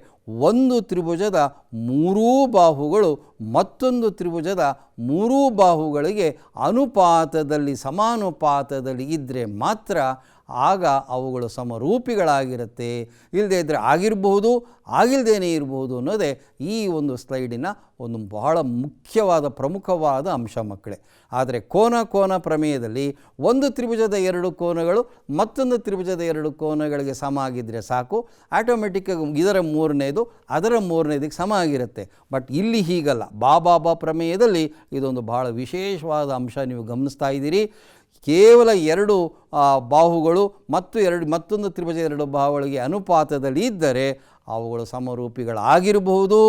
Speaker 1: ಒಂದು ತ್ರಿಭುಜದ 3 ಬಾಹುಗಳು ಮತ್ತೊಂದು ತ್ರಿಭುಜದ 3 ಬಾಹುಗಳಿಗೆ ಅನುಪಾತದಲ್ಲಿ ಸಮಾನುಪಾತದಲ್ಲಿ ಇದ್ದರೆ ಮಾತ್ರ ಆಗ ಅವುಗಳು ಸಮರೂಪಿಗಳಾಗಿರುತ್ತೆ. ಇಲ್ಲದೇ ಇದ್ದರೆ ಆಗಿರಬಹುದು, ಆಗಿಲ್ಲದೇನೆ ಇರಬಹುದು ಅನ್ನೋದೇ ಈ ಒಂದು ಸ್ಲೈಡಿನ ಒಂದು ಬಹಳ ಮುಖ್ಯವಾದ ಪ್ರಮುಖವಾದ ಅಂಶ ಮಕ್ಕಳೇ. ಆದರೆ ಕೋನ ಪ್ರಮೇಯದಲ್ಲಿ ಒಂದು ತ್ರಿಭುಜದ 2 ಕೋನಗಳು ಮತ್ತೊಂದು ತ್ರಿಭುಜದ 2 ಕೋನಗಳಿಗೆ ಸಮ ಆಗಿದ್ದರೆ ಸಾಕು, ಆಟೋಮೆಟಿಕ್ಕಾಗಿ ಇದರ 3ನೇದು ಅದರ 3ನೇದಕ್ಕೆ ಸಮ ಆಗಿರುತ್ತೆ. ಬಟ್ ಇಲ್ಲಿ ಹೀಗಲ್ಲ. ಬಾ ಪ್ರಮೇಯದಲ್ಲಿ ಇದೊಂದು ಬಹಳ ವಿಶೇಷವಾದ ಅಂಶ ನೀವು ಗಮನಿಸ್ತಾ ಇದ್ದೀರಿ. ಕೇವಲ 2 ಬಾಹುಗಳು ಮತ್ತೊಂದು ತ್ರಿಭುಜ 2 ಬಾಹುಗಳಿಗೆ ಅನುಪಾತದಲ್ಲಿ ಇದ್ದರೆ ಅವುಗಳು ಸಮರೂಪಿಗಳಾಗಿರಬಹುದು,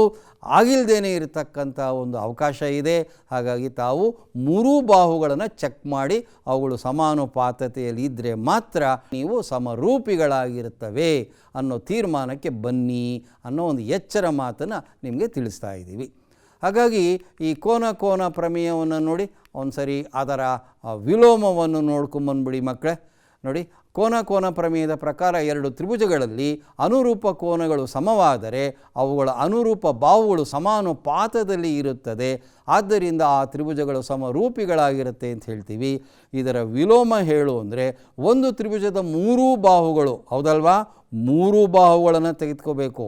Speaker 1: ಆಗಿಲ್ಲದೇನೆ ಇರತಕ್ಕಂಥ ಒಂದು ಅವಕಾಶ ಇದೆ. ಹಾಗಾಗಿ ತಾವು 3 ಬಾಹುಗಳನ್ನು ಚೆಕ್ ಮಾಡಿ ಅವುಗಳು ಸಮಾನುಪಾತತೆಯಲ್ಲಿ ಇದ್ದರೆ ಮಾತ್ರ ನೀವು ಸಮರೂಪಿಗಳಾಗಿರುತ್ತವೆ ಅನ್ನೋ ತೀರ್ಮಾನಕ್ಕೆ ಬನ್ನಿ ಅನ್ನೋ ಒಂದು ಎಚ್ಚರ ಮಾತನ್ನು ನಿಮಗೆ ತಿಳಿಸ್ತಾ ಇದ್ದೀವಿ. ಹಾಗಾಗಿ ಈ ಕೋನ ಪ್ರಮೇಯವನ್ನು ನೋಡಿ ಒಂದು ಸರಿ ಅದರ ವಿಲೋಮವನ್ನು ನೋಡ್ಕೊಂಬಂದ್ಬಿಡಿ ಮಕ್ಕಳೇ. ನೋಡಿ, ಕೋನ ಪ್ರಮೇಯದ ಪ್ರಕಾರ ಎರಡು ತ್ರಿಭುಜಗಳಲ್ಲಿ ಅನುರೂಪ ಕೋನಗಳು ಸಮವಾದರೆ ಅವುಗಳ ಅನುರೂಪ ಬಾಹುಗಳು ಸಮಾನುಪಾತದಲ್ಲಿ ಇರುತ್ತದೆ. ಆದ್ದರಿಂದ ಆ ತ್ರಿಭುಜಗಳು ಸಮರೂಪಿಗಳಾಗಿರುತ್ತೆ ಅಂತ ಹೇಳ್ತೀವಿ. ಇದರ ವಿಲೋಮ ಹೇಳು ಅಂದರೆ ಒಂದು ತ್ರಿಭುಜದ ಮೂರೂ ಬಾಹುಗಳು, ಹೌದಲ್ವಾ, ಮೂರು ಬಾಹುಗಳನ್ನು ತೆಗೆದುಕೋಬೇಕು.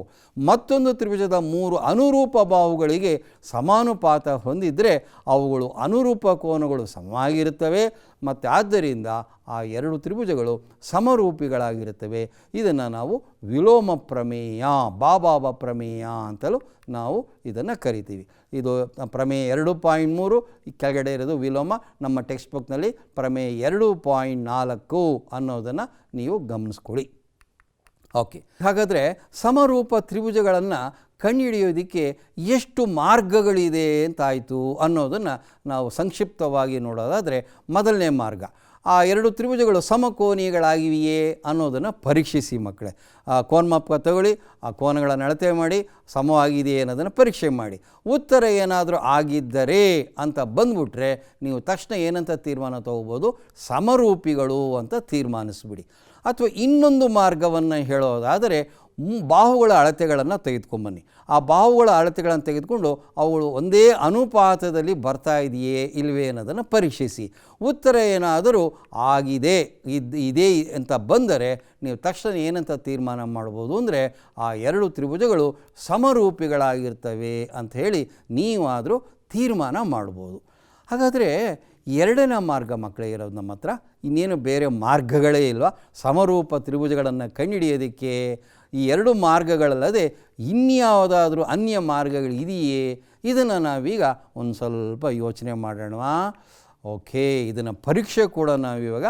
Speaker 1: ಮತ್ತೊಂದು ತ್ರಿಭುಜದ ಮೂರು ಅನುರೂಪ ಬಾಹುಗಳಿಗೆ ಸಮಾನುಪಾತ ಹೊಂದಿದರೆ ಅವುಗಳು ಅನುರೂಪ ಕೋನಗಳು ಸಮವಾಗಿರುತ್ತವೆ ಮತ್ತು ಆದ್ದರಿಂದ ಆ ಎರಡು ತ್ರಿಭುಜಗಳು ಸಮರೂಪಿಗಳಾಗಿರುತ್ತವೆ. ಇದನ್ನು ನಾವು ವಿಲೋಮ ಪ್ರಮೇಯ, ಬಾಬಾಬ ಪ್ರಮೇಯ ಅಂತಲೂ ನಾವು ಇದನ್ನು ಕರಿತೀವಿ. ಇದು ಪ್ರಮೇಯ 2.3, ಕೆಳಗಡೆ ಇರೋದು ವಿಲೋಮ. ನಮ್ಮ ಟೆಕ್ಸ್ಟ್ ಬುಕ್ನಲ್ಲಿ ಪ್ರಮೇಯ 2.4 ಅನ್ನೋದನ್ನು ನೀವು ಗಮನಿಸ್ಕೊಳ್ಳಿ. ಓಕೆ, ಹಾಗಾದರೆ ಸಮರೂಪ ತ್ರಿಭುಜಗಳನ್ನು ಕಂಡುಹಿಡಿಯೋದಕ್ಕೆ ಎಷ್ಟು ಮಾರ್ಗಗಳಿದೆ ಅಂತಾಯಿತು ಅನ್ನೋದನ್ನು ನಾವು ಸಂಕ್ಷಿಪ್ತವಾಗಿ ನೋಡೋದಾದರೆ, ಮೊದಲನೇ ಮಾರ್ಗ, ಆ ಎರಡು ತ್ರಿಭುಜಗಳು ಸಮಕೋನೀಯಗಳಾಗಿವೆಯೇ ಅನ್ನೋದನ್ನು ಪರೀಕ್ಷಿಸಿ ಮಕ್ಕಳೇ. ಕೋನಮಾಪಕ ತಗೊಳ್ಳಿ, ಆ ಕೋನಗಳನ್ನು ಅಳತೆ ಮಾಡಿ ಸಮವಾಗಿದೆಯೇ ಅನ್ನೋದನ್ನು ಪರೀಕ್ಷೆ ಮಾಡಿ. ಉತ್ತರ ಏನಾದರೂ ಆಗಿದ್ದರೆ ಅಂತ ಬಂದುಬಿಟ್ರೆ ನೀವು ತಕ್ಷಣ ಏನಂತ ತೀರ್ಮಾನ ತಗೋಬೋದು, ಸಮರೂಪಿಗಳು ಅಂತ ತೀರ್ಮಾನಿಸ್ಬಿಡಿ. ಅಥವಾ ಇನ್ನೊಂದು ಮಾರ್ಗವನ್ನು ಹೇಳೋದಾದರೆ, ಬಾಹುಗಳ ಅಳತೆಗಳನ್ನು ತೆಗೆದುಕೊಂಬನ್ನಿ. ಆ ಬಾಹುಗಳ ಅಳತೆಗಳನ್ನು ತೆಗೆದುಕೊಂಡು ಅವುಗಳು ಒಂದೇ ಅನುಪಾತದಲ್ಲಿ ಬರ್ತಾ ಇದೆಯೇ ಇಲ್ಲವೇ ಅನ್ನೋದನ್ನು ಪರೀಕ್ಷಿಸಿ. ಉತ್ತರ ಏನಾದರೂ ಆಗಿದೆ ಇದೆ ಅಂತ ಬಂದರೆ ನೀವು ತಕ್ಷಣ ಏನಂತ ತೀರ್ಮಾನ ಮಾಡ್ಬೋದು ಅಂದರೆ ಆ ಎರಡು ತ್ರಿಭುಜಗಳು ಸಮರೂಪಿಗಳಾಗಿರ್ತವೆ ಅಂತ ಹೇಳಿ ನೀವಾದರೂ ತೀರ್ಮಾನ ಮಾಡ್ಬೋದು. ಹಾಗಾದರೆ ಎರಡನೇ ಮಾರ್ಗ ಮಕ್ಕಳೇ ಇರೋದು ನಮ್ಮ ಹತ್ರ, ಇನ್ನೇನು ಬೇರೆ ಮಾರ್ಗಗಳೇ ಇಲ್ವಾ ಸಮರೂಪ ತ್ರಿಭುಜಗಳನ್ನು ಕಂಡುಹಿಡಿಯೋದಕ್ಕೆ? ಈ ಎರಡು ಮಾರ್ಗಗಳಲ್ಲದೆ ಇನ್ಯಾವುದಾದ್ರೂ ಅನ್ಯ ಮಾರ್ಗಗಳು ಇದೆಯೇ? ಇದನ್ನು ನಾವೀಗ ಒಂದು ಸ್ವಲ್ಪ ಯೋಚನೆ ಮಾಡೋಣವಾ? ಓಕೆ, ಇದನ್ನು ಪರೀಕ್ಷೆ ಕೂಡ ನಾವಿವಾಗ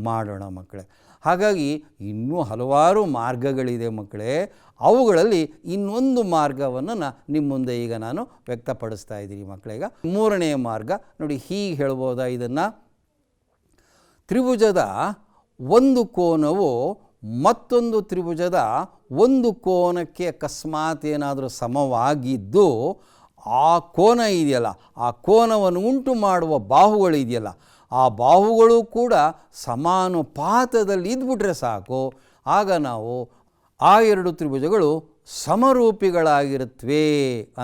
Speaker 1: ಮಾಡೋಣ ಮಕ್ಕಳೇ. ಹಾಗಾಗಿ ಇನ್ನೂ ಹಲವಾರು ಮಾರ್ಗಗಳಿದೆ ಮಕ್ಕಳೇ. ಅವುಗಳಲ್ಲಿ ಇನ್ನೊಂದು ಮಾರ್ಗವನ್ನು ನಿಮ್ಮ ಮುಂದೆ ಈಗ ನಾನು ವ್ಯಕ್ತಪಡಿಸ್ತಾ ಇದ್ದೀನಿ ಮಕ್ಕಳೀಗ. ಮೂರನೆಯ ಮಾರ್ಗ ನೋಡಿ, ಹೀಗೆ ಹೇಳ್ಬೋದಾ ಇದನ್ನು, ತ್ರಿಭುಜದ ಒಂದು ಕೋನವು ಮತ್ತೊಂದು ತ್ರಿಭುಜದ ಒಂದು ಕೋನಕ್ಕೆ ಅಕಸ್ಮಾತ್ ಏನಾದರೂ ಸಮವಾಗಿದ್ದು ಆ ಕೋನ ಇದೆಯಲ್ಲ, ಆ ಕೋನವನ್ನು ಉಂಟು ಮಾಡುವ ಬಾಹುಗಳು ಇದೆಯಲ್ಲ, ಆ ಬಾಹುಗಳು ಕೂಡ ಸಮಾನುಪಾತದಲ್ಲಿ ಇದ್ಬಿಟ್ರೆ ಸಾಕು, ಆಗ ನಾವು ಆ ಎರಡು ತ್ರಿಭುಜಗಳು ಸಮರೂಪಿಗಳಾಗಿರುತ್ತವೆ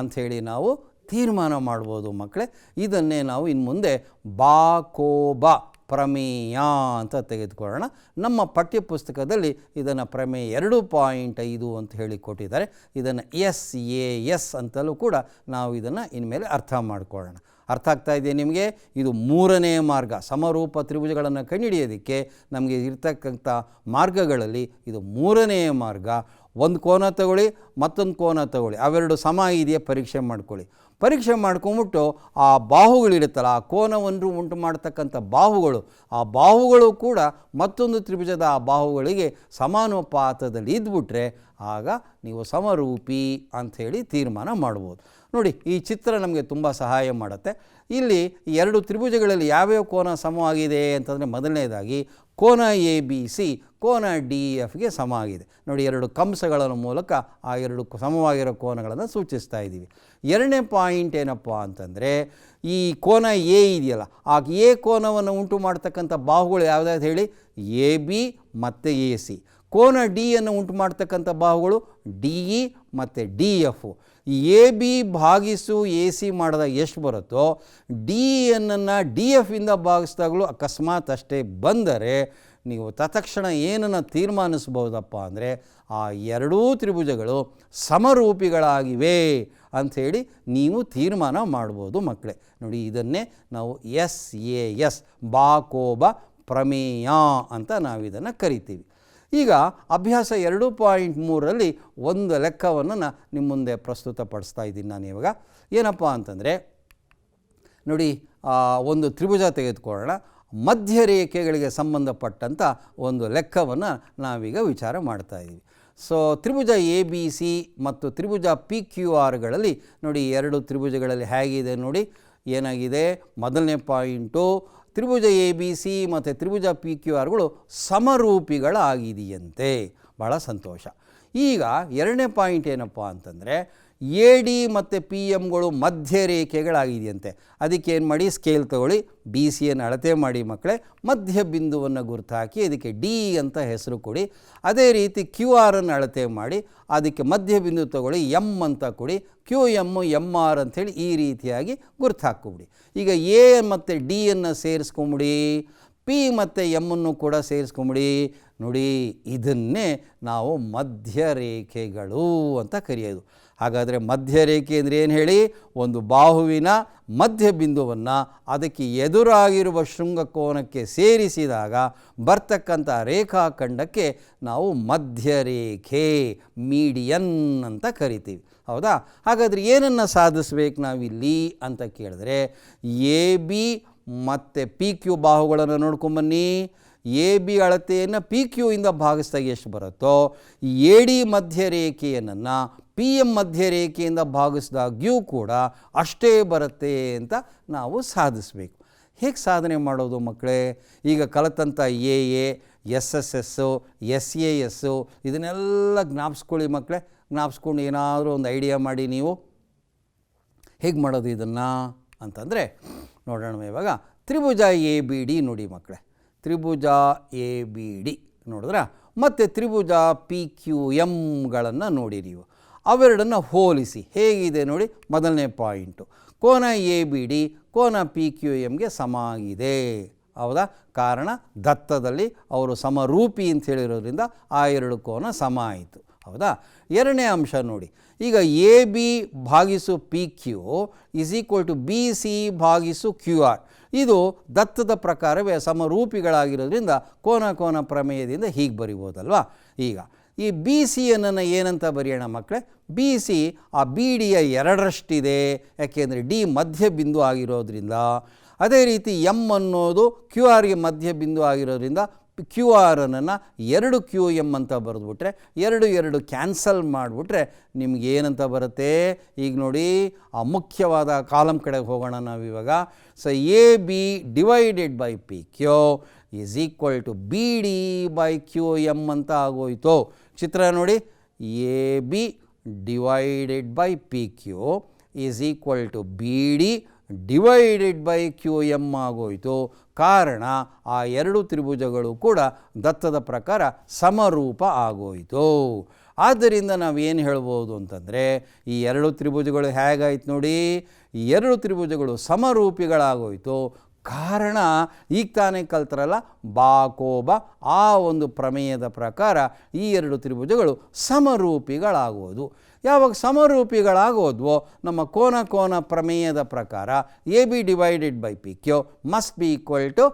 Speaker 1: ಅಂಥೇಳಿ ನಾವು ತೀರ್ಮಾನ ಮಾಡ್ಬೋದು ಮಕ್ಕಳೇ. ಇದನ್ನೇ ನಾವು ಇನ್ನು ಮುಂದೆ ಬಾಕೋಬ ಪ್ರಮೇಯ ಅಂತ ತೆಗೆದುಕೊಳ್ಳೋಣ. ನಮ್ಮ ಪಠ್ಯಪುಸ್ತಕದಲ್ಲಿ ಇದನ್ನು ಪ್ರಮೇಯ 2.5 ಅಂತ ಹೇಳಿ ಕೊಟ್ಟಿದ್ದಾರೆ. ಇದನ್ನು SAS ಅಂತಲೂ ಕೂಡ ನಾವು ಇದನ್ನು ಇನ್ಮೇಲೆ ಅರ್ಥ ಮಾಡ್ಕೊಳ್ಳೋಣ. ಅರ್ಥ ಆಗ್ತಾ ಇದೆ ನಿಮಗೆ? ಇದು ಮೂರನೇ ಮಾರ್ಗ, ಸಮರೂಪ ತ್ರಿಭುಜಗಳನ್ನು ಕಂಡುಹಿಡಿಯೋದಕ್ಕೆ ನಮಗೆ ಇರ್ತಕ್ಕಂಥ ಮಾರ್ಗಗಳಲ್ಲಿ ಇದು ಮೂರನೇ ಮಾರ್ಗ. ಒಂದು ಕೋನ ತಗೊಳ್ಳಿ, ಮತ್ತೊಂದು ಕೋನ ತಗೊಳ್ಳಿ, ಅವೆರಡು ಸಮ ಇದೆಯಾ ಪರೀಕ್ಷೆ ಮಾಡ್ಕೊಳ್ಳಿ. ಪರೀಕ್ಷೆ ಮಾಡ್ಕೊಂಬಿಟ್ಟು ಆ ಬಾಹುಗಳಿರುತ್ತಲ್ಲ, ಆ ಕೋನವನ್ನು ಉಂಟು ಮಾಡ್ತಕ್ಕಂಥ ಬಾಹುಗಳು, ಆ ಬಾಹುಗಳು ಕೂಡ ಮತ್ತೊಂದು ತ್ರಿಭುಜದ ಆ ಬಾಹುಗಳಿಗೆ ಸಮಾನುಪಾತದಲ್ಲಿ ಇದ್ಬಿಟ್ರೆ ಆಗ ನೀವು ಸಮರೂಪಿ ಅಂಥೇಳಿ ತೀರ್ಮಾನ ಮಾಡ್ಬೋದು. ನೋಡಿ, ಈ ಚಿತ್ರ ನಮಗೆ ತುಂಬ ಸಹಾಯ ಮಾಡುತ್ತೆ. ಇಲ್ಲಿ ಎರಡು ತ್ರಿಭುಜಗಳಲ್ಲಿ ಯಾವ್ಯಾವ ಕೋನ ಸಮವಾಗಿದೆ ಅಂತಂದರೆ, ಮೊದಲನೇದಾಗಿ ಕೋನ ABC ಕೋನ DFಗೆ ಸಮ ಆಗಿದೆ. ನೋಡಿ, ಎರಡು ಕಂಸಗಳ ಮೂಲಕ ಆ ಎರಡು ಸಮವಾಗಿರೋ ಕೋನಗಳನ್ನು ಸೂಚಿಸ್ತಾ ಇದ್ದೀವಿ. ಎರಡನೇ ಪಾಯಿಂಟ್ ಏನಪ್ಪ ಅಂತಂದರೆ, ಈ ಕೋನ A ಇದೆಯಲ್ಲ, ಆ A ಕೋನವನ್ನು ಉಂಟು ಮಾಡ್ತಕ್ಕಂಥ ಬಾಹುಗಳು ಯಾವುದಾದ್ರು ಹೇಳಿ, AB ಮತ್ತು AC. ಕೋನ ಡಿಯನ್ನು ಉಂಟು ಮಾಡ್ತಕ್ಕಂಥ ಬಾಹುಗಳು DE ಮತ್ತು DF. AB ಭಾಗಿಸು AC ಮಾಡಿದಾಗ ಎಷ್ಟು ಬರುತ್ತೋ, DEಯನ್ನು DFಯಿಂದ ಭಾಗಿಸಿದಾಗಲೂ ಅಕಸ್ಮಾತ್ ಅಷ್ಟೇ ಬಂದರೆ ನೀವು ತತ್ಕ್ಷಣ ಏನನ್ನು ತೀರ್ಮಾನಿಸ್ಬೋದಪ್ಪ ಅಂದರೆ ಆ ಎರಡೂ ತ್ರಿಭುಜಗಳು ಸಮರೂಪಿಗಳಾಗಿವೆ ಅಂಥೇಳಿ ನೀವು ತೀರ್ಮಾನ ಮಾಡ್ಬೋದು ಮಕ್ಕಳೇ. ನೋಡಿ, ಇದನ್ನೇ ನಾವು SAS ಬಾಕೋಬ ಪ್ರಮೇಯ ಅಂತ ನಾವಿದನ್ನು ಕರಿತೀವಿ. ಈಗ ಅಭ್ಯಾಸ 2.3ರಲ್ಲಿ ಒಂದು ಲೆಕ್ಕವನ್ನು ನಿಮ್ಮ ಮುಂದೆ ಪ್ರಸ್ತುತಪಡಿಸ್ತಾ ಇದ್ದೀನಿ ನಾನು ಇವಾಗ. ಏನಪ್ಪ ಅಂತಂದರೆ ನೋಡಿ, ಒಂದು ತ್ರಿಭುಜ ತೆಗೆದುಕೊಳ್ಳೋಣ. ಮಧ್ಯರೇಖೆಗಳಿಗೆ ಸಂಬಂಧಪಟ್ಟಂಥ ಒಂದು ಲೆಕ್ಕವನ್ನು ನಾವೀಗ ವಿಚಾರ ಮಾಡ್ತಾ ಇದ್ದೀವಿ. ಸೊ ತ್ರಿಭುಜ ABC ಮತ್ತು ತ್ರಿಭುಜ PQRಗಳಲ್ಲಿ ನೋಡಿ, ಎರಡು ತ್ರಿಭುಜಗಳಲ್ಲಿ ಹೇಗಿದೆ ನೋಡಿ, ಏನಾಗಿದೆ? ಮೊದಲನೇ ಪಾಯಿಂಟು, ತ್ರಿಭುಜ ABC ಮತ್ತು ತ್ರಿಭುಜ PQRಗಳು ಸಮರೂಪಿಗಳಾಗಿದೆಯಂತೆ. ಭಾಳ ಸಂತೋಷ. ಈಗ ಎರಡನೇ ಪಾಯಿಂಟ್ ಏನಪ್ಪ ಅಂತಂದರೆ ಎ ಡಿ ಮತ್ತು ಪಿ ಎಮ್ಗಳು ಮಧ್ಯ ರೇಖೆಗಳಾಗಿದೆಯಂತೆ. ಅದಕ್ಕೆ ಏನು ಮಾಡಿ, ಸ್ಕೇಲ್ ತಗೊಳ್ಳಿ, ಬಿ ಸಿಯನ್ನು ಅಳತೆ ಮಾಡಿ ಮಕ್ಕಳೇ, ಮಧ್ಯ ಬಿಂದುವನ್ನು ಗುರುತು ಹಾಕಿ ಅದಕ್ಕೆ ಡಿ ಅಂತ ಹೆಸರು ಕೊಡಿ. ಅದೇ ರೀತಿ ಕ್ಯೂ ಆರನ್ನು ಅಳತೆ ಮಾಡಿ ಅದಕ್ಕೆ ಮಧ್ಯ ಬಿಂದು ತಗೊಳ್ಳಿ, ಎಮ್ ಅಂತ ಕೊಡಿ, ಕ್ಯೂ ಎಮ್ಮು ಎಮ್ ಆರ್ ಅಂಥೇಳಿ ಈ ರೀತಿಯಾಗಿ ಗುರುತು ಹಾಕ್ಕೊಬಿಡಿ. ಈಗ ಎ ಮತ್ತು ಡಿಯನ್ನು ಸೇರಿಸ್ಕೊಂಬಿಡಿ, ಪಿ ಮತ್ತು ಎಮ್ಮನ್ನು ಕೂಡ ಸೇರಿಸ್ಕೊಂಬಿಡಿ. ನೋಡಿ, ಇದನ್ನೇ ನಾವು ಮಧ್ಯರೇಖೆಗಳು ಅಂತ ಕರೆಯೋದು. ಹಾಗಾದರೆ ಮಧ್ಯರೇಖೆ ಅಂದರೆ ಏನು ಹೇಳಿ, ಒಂದು ಬಾಹುವಿನ ಮಧ್ಯಬಿಂದುವನ್ನು ಅದಕ್ಕೆ ಎದುರಾಗಿರುವ ಶೃಂಗಕೋನಕ್ಕೆ ಸೇರಿಸಿದಾಗ ಬರ್ತಕ್ಕಂಥ ರೇಖಾಖಂಡಕ್ಕೆ ನಾವು ಮಧ್ಯರೇಖೆ, ಮೀಡಿಯನ್ ಅಂತ ಕರಿತೀವಿ. ಹೌದಾ? ಹಾಗಾದರೆ ಏನನ್ನು ಸಾಧಿಸ್ಬೇಕು ನಾವಿಲ್ಲಿ ಅಂತ ಕೇಳಿದ್ರೆ, ಎ ಬಿ ಮತ್ತು ಪಿ ಕ್ಯೂ ಬಾಹುಗಳನ್ನು ನೋಡ್ಕೊಂಬನ್ನಿ. ಎ ಬಿ ಅಳತೆಯನ್ನು ಪಿ ಕ್ಯೂ ಇಂದ ಭಾಗಿಸಿದಾಗ ಎಷ್ಟು ಬರುತ್ತೋ, ಎ ಡಿ ಮಧ್ಯರೇಖೆಯನ್ನು ಪಿ ಎಮ್ ಮಧ್ಯರೇಖೆಯಿಂದ ಭಾಗಿಸಿದಾಗ್ಯೂ ಕೂಡ ಅಷ್ಟೇ ಬರುತ್ತೆ ಅಂತ ನಾವು ಸಾಧಿಸಬೇಕು. ಹೇಗೆ ಸಾಧನೆ ಮಾಡೋದು ಮಕ್ಕಳೇ? ಈಗ ಕಲಿತಂಥ A S S S, S A S ಇದನ್ನೆಲ್ಲ ಜ್ಞಾಪಿಸ್ಕೊಳ್ಳಿ ಮಕ್ಕಳೇ. ಜ್ಞಾಪಿಸ್ಕೊಂಡು ಏನಾದರೂ ಒಂದು ಐಡಿಯಾ ಮಾಡಿ ನೀವು ಹೇಗೆ ಮಾಡೋದು ಇದನ್ನು ಅಂತಂದರೆ ನೋಡೋಣ. ಇವಾಗ ತ್ರಿಭುಜ ಎ ಬಿ ಡಿ ನೋಡಿ ಮಕ್ಕಳೇ, ತ್ರಿಭುಜ ಎ ಬಿ ಡಿ ನೋಡಿದ್ರ, ಮತ್ತು ತ್ರಿಭುಜ ಪಿ ಕ್ಯೂ ಎಮ್ಗಳನ್ನು ನೋಡಿ ನೀವು. ಅವೆರಡನ್ನು ಹೋಲಿಸಿ ಹೇಗಿದೆ ನೋಡಿ. ಮೊದಲನೇ ಪಾಯಿಂಟು, ಕೋನ ಎ ಬಿ ಡಿ ಕೋನ ಪಿ ಕ್ಯೂ ಎಮ್ಗೆ ಸಮ ಆಗಿದೆ. ಹೌದಾ? ಕಾರಣ ದತ್ತದಲ್ಲಿ ಅವರು ಸಮರೂಪಿ ಅಂತ ಹೇಳಿರೋದ್ರಿಂದ ಆ ಎರಡು ಕೋನ ಸಮ ಆಯಿತು. ಹೌದಾ? ಎರಡನೇ ಅಂಶ ನೋಡಿ, ಈಗ ಎ ಬಿ ಭಾಗಿಸು P Q is equal to B C ಭಾಗಿಸು ಕ್ಯೂ ಆರ್. ಇದು ದತ್ತದ ಪ್ರಕಾರವೇ ಸಮರೂಪಿಗಳಾಗಿರೋದ್ರಿಂದ ಕೋನ ಪ್ರಮೇಯದಿಂದ ಹೀಗೆ ಬರಿಬೋದಲ್ವಾ. ಈಗ ಈ ಬಿ ಸಿಯನ್ನು ಏನಂತ ಬರೆಯೋಣ ಮಕ್ಕಳೇ? ಬಿ ಸಿ ಆ ಬಿ ಡಿಯ ಎರಡರಷ್ಟಿದೆ, ಯಾಕೆಂದರೆ ಡಿ ಮಧ್ಯ ಬಿಂದು ಆಗಿರೋದ್ರಿಂದ. ಅದೇ ರೀತಿ ಎಮ್ ಅನ್ನೋದು ಕ್ಯೂ ಆರ್ಗೆ ಮಧ್ಯ ಬಿಂದು ಆಗಿರೋದ್ರಿಂದ ಕ್ಯೂ ಆರನ್ನು 2 ಕ್ಯೂ ಎಮ್ ಅಂತ ಬರೆದ್ಬಿಟ್ರೆ, 2 ಕ್ಯಾನ್ಸಲ್ ಮಾಡಿಬಿಟ್ರೆ ನಿಮ್ಗೆ ಏನಂತ ಬರುತ್ತೆ? ಈಗ ನೋಡಿ, ಆ ಮುಖ್ಯವಾದ ಕಾಲಮ್ ಕಡೆಗೆ ಹೋಗೋಣ ನಾವಿವಾಗ. So A B divided by P Q is equal to B D by Q M ಅಂತ ಆಗೋಯ್ತು. ಚಿತ್ರ ನೋಡಿ, A B divided by P Q is equal to B D divided by Q M ಆಗೋಯಿತು. ಕಾರಣ ಆ ಎರಡು ತ್ರಿಭುಜಗಳು ಕೂಡ ದತ್ತದ ಪ್ರಕಾರ ಸಮರೂಪ ಆಗೋಯಿತು. ಆದ್ದರಿಂದ ನಾವೇನು ಹೇಳ್ಬೋದು ಅಂತಂದರೆ, ಈ ಎರಡು ತ್ರಿಭುಜಗಳು ಹೇಗಾಯ್ತು ನೋಡಿ, ಈ ಎರಡು ತ್ರಿಭುಜಗಳು ಸಮರೂಪಿಗಳಾಗೋಯಿತು. ಕಾರಣ ಈಗ ತಾನೇ ಕಲ್ತರಲ್ಲ ಬಾಕೋಬ, ಆ ಒಂದು ಪ್ರಮೇಯದ ಪ್ರಕಾರ ಈ ಎರಡು ತ್ರಿಭುಜಗಳು ಸಮರೂಪಿಗಳಾಗೋದು. ಯಾವಾಗ ಸಮರೂಪಿಗಳಾಗೋದ್ವೋ ನಮ್ಮ ಕೋನ ಪ್ರಮೇಯದ ಪ್ರಕಾರ A B divided by P Q must be equal to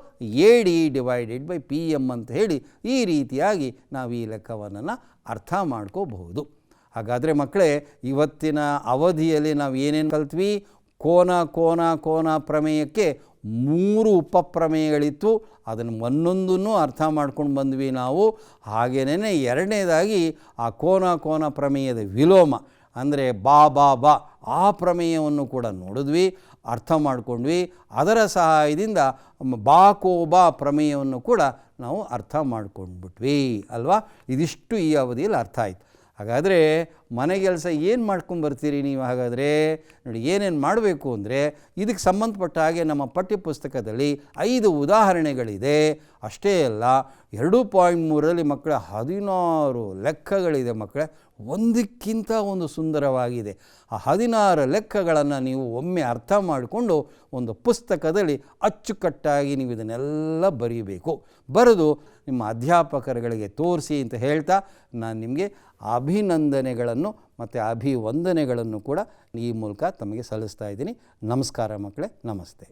Speaker 1: A D divided by P M ಅಂತ ಹೇಳಿ ಈ ರೀತಿಯಾಗಿ ನಾವು ಈ ಲೆಕ್ಕವನ್ನು ಅರ್ಥ ಮಾಡ್ಕೋಬಹುದು. ಹಾಗಾದರೆ ಮಕ್ಕಳೇ, ಇವತ್ತಿನ ಅವಧಿಯಲ್ಲಿ ನಾವು ಏನೇನು ಕಲ್ತ್ವಿ? ಕೋನ ಪ್ರಮೇಯಕ್ಕೆ 3 ಉಪಪ್ರಮೇಯಗಳಿತ್ತು. ಅದನ್ನು ಒಂದೊಂದನ್ನು ಅರ್ಥ ಮಾಡ್ಕೊಂಡು ಬಂದ್ವಿ ನಾವು. ಹಾಗೇನೇ ಎರಡನೇದಾಗಿ ಆ ಕೋನ ಪ್ರಮೇಯದ ವಿಲೋಮ ಅಂದರೆ ಬಾ ಆ ಪ್ರಮೇಯವನ್ನು ಕೂಡ ನೋಡಿದ್ವಿ, ಅರ್ಥ ಮಾಡ್ಕೊಂಡ್ವಿ. ಅದರ ಸಹಾಯದಿಂದ ಬಾಕೋಬಾ ಪ್ರಮೇಯವನ್ನು ಕೂಡ ನಾವು ಅರ್ಥ ಮಾಡ್ಕೊಂಡ್ಬಿಟ್ವಿ ಅಲ್ವಾ. ಇದಿಷ್ಟು ಈ ಅವಧಿಯಲ್ಲಿ ಅರ್ಥ ಆಯಿತು. ಹಾಗಾದರೆ ಮನೆಗೆಲಸ ಏನು ಮಾಡ್ಕೊಂಬರ್ತೀರಿ ನೀವು? ಹಾಗಾದರೆ ನೋಡಿ, ಏನೇನು ಮಾಡಬೇಕು ಅಂದರೆ ಇದಕ್ಕೆ ಸಂಬಂಧಪಟ್ಟ ಹಾಗೆ ನಮ್ಮ ಪಠ್ಯಪುಸ್ತಕದಲ್ಲಿ 5 ಉದಾಹರಣೆಗಳಿದೆ. ಅಷ್ಟೇ ಅಲ್ಲ, 2.3ರಲ್ಲಿ ಮಕ್ಕಳ 16 ಲೆಕ್ಕಗಳಿದೆ ಮಕ್ಕಳೇ. ಒಂದಕ್ಕಿಂತ ಒಂದು ಸುಂದರವಾಗಿದೆ. ಆ 16 ಲೆಕ್ಕಗಳನ್ನು ನೀವು ಒಮ್ಮೆ ಅರ್ಥ ಮಾಡಿಕೊಂಡು ಒಂದು ಪುಸ್ತಕದಲ್ಲಿ ಅಚ್ಚುಕಟ್ಟಾಗಿ ನೀವು ಇದನ್ನೆಲ್ಲ ಬರೀಬೇಕು. ಬರೆದು ನಿಮ್ಮ ಅಧ್ಯಾಪಕರುಗಳಿಗೆ ತೋರಿಸಿ ಅಂತ ಹೇಳ್ತಾ ನಾನು ನಿಮಗೆ ಅಭಿನಂದನೆಗಳನ್ನು ಮತ್ತು ಅಭಿವಂದನೆಗಳನ್ನು ಕೂಡ ಈ ಮೂಲಕ ತಮಗೆ ಸಲ್ಲಿಸ್ತಾ ಇದ್ದೀನಿ. ನಮಸ್ಕಾರ ಮಕ್ಕಳೇ, ನಮಸ್ತೆ.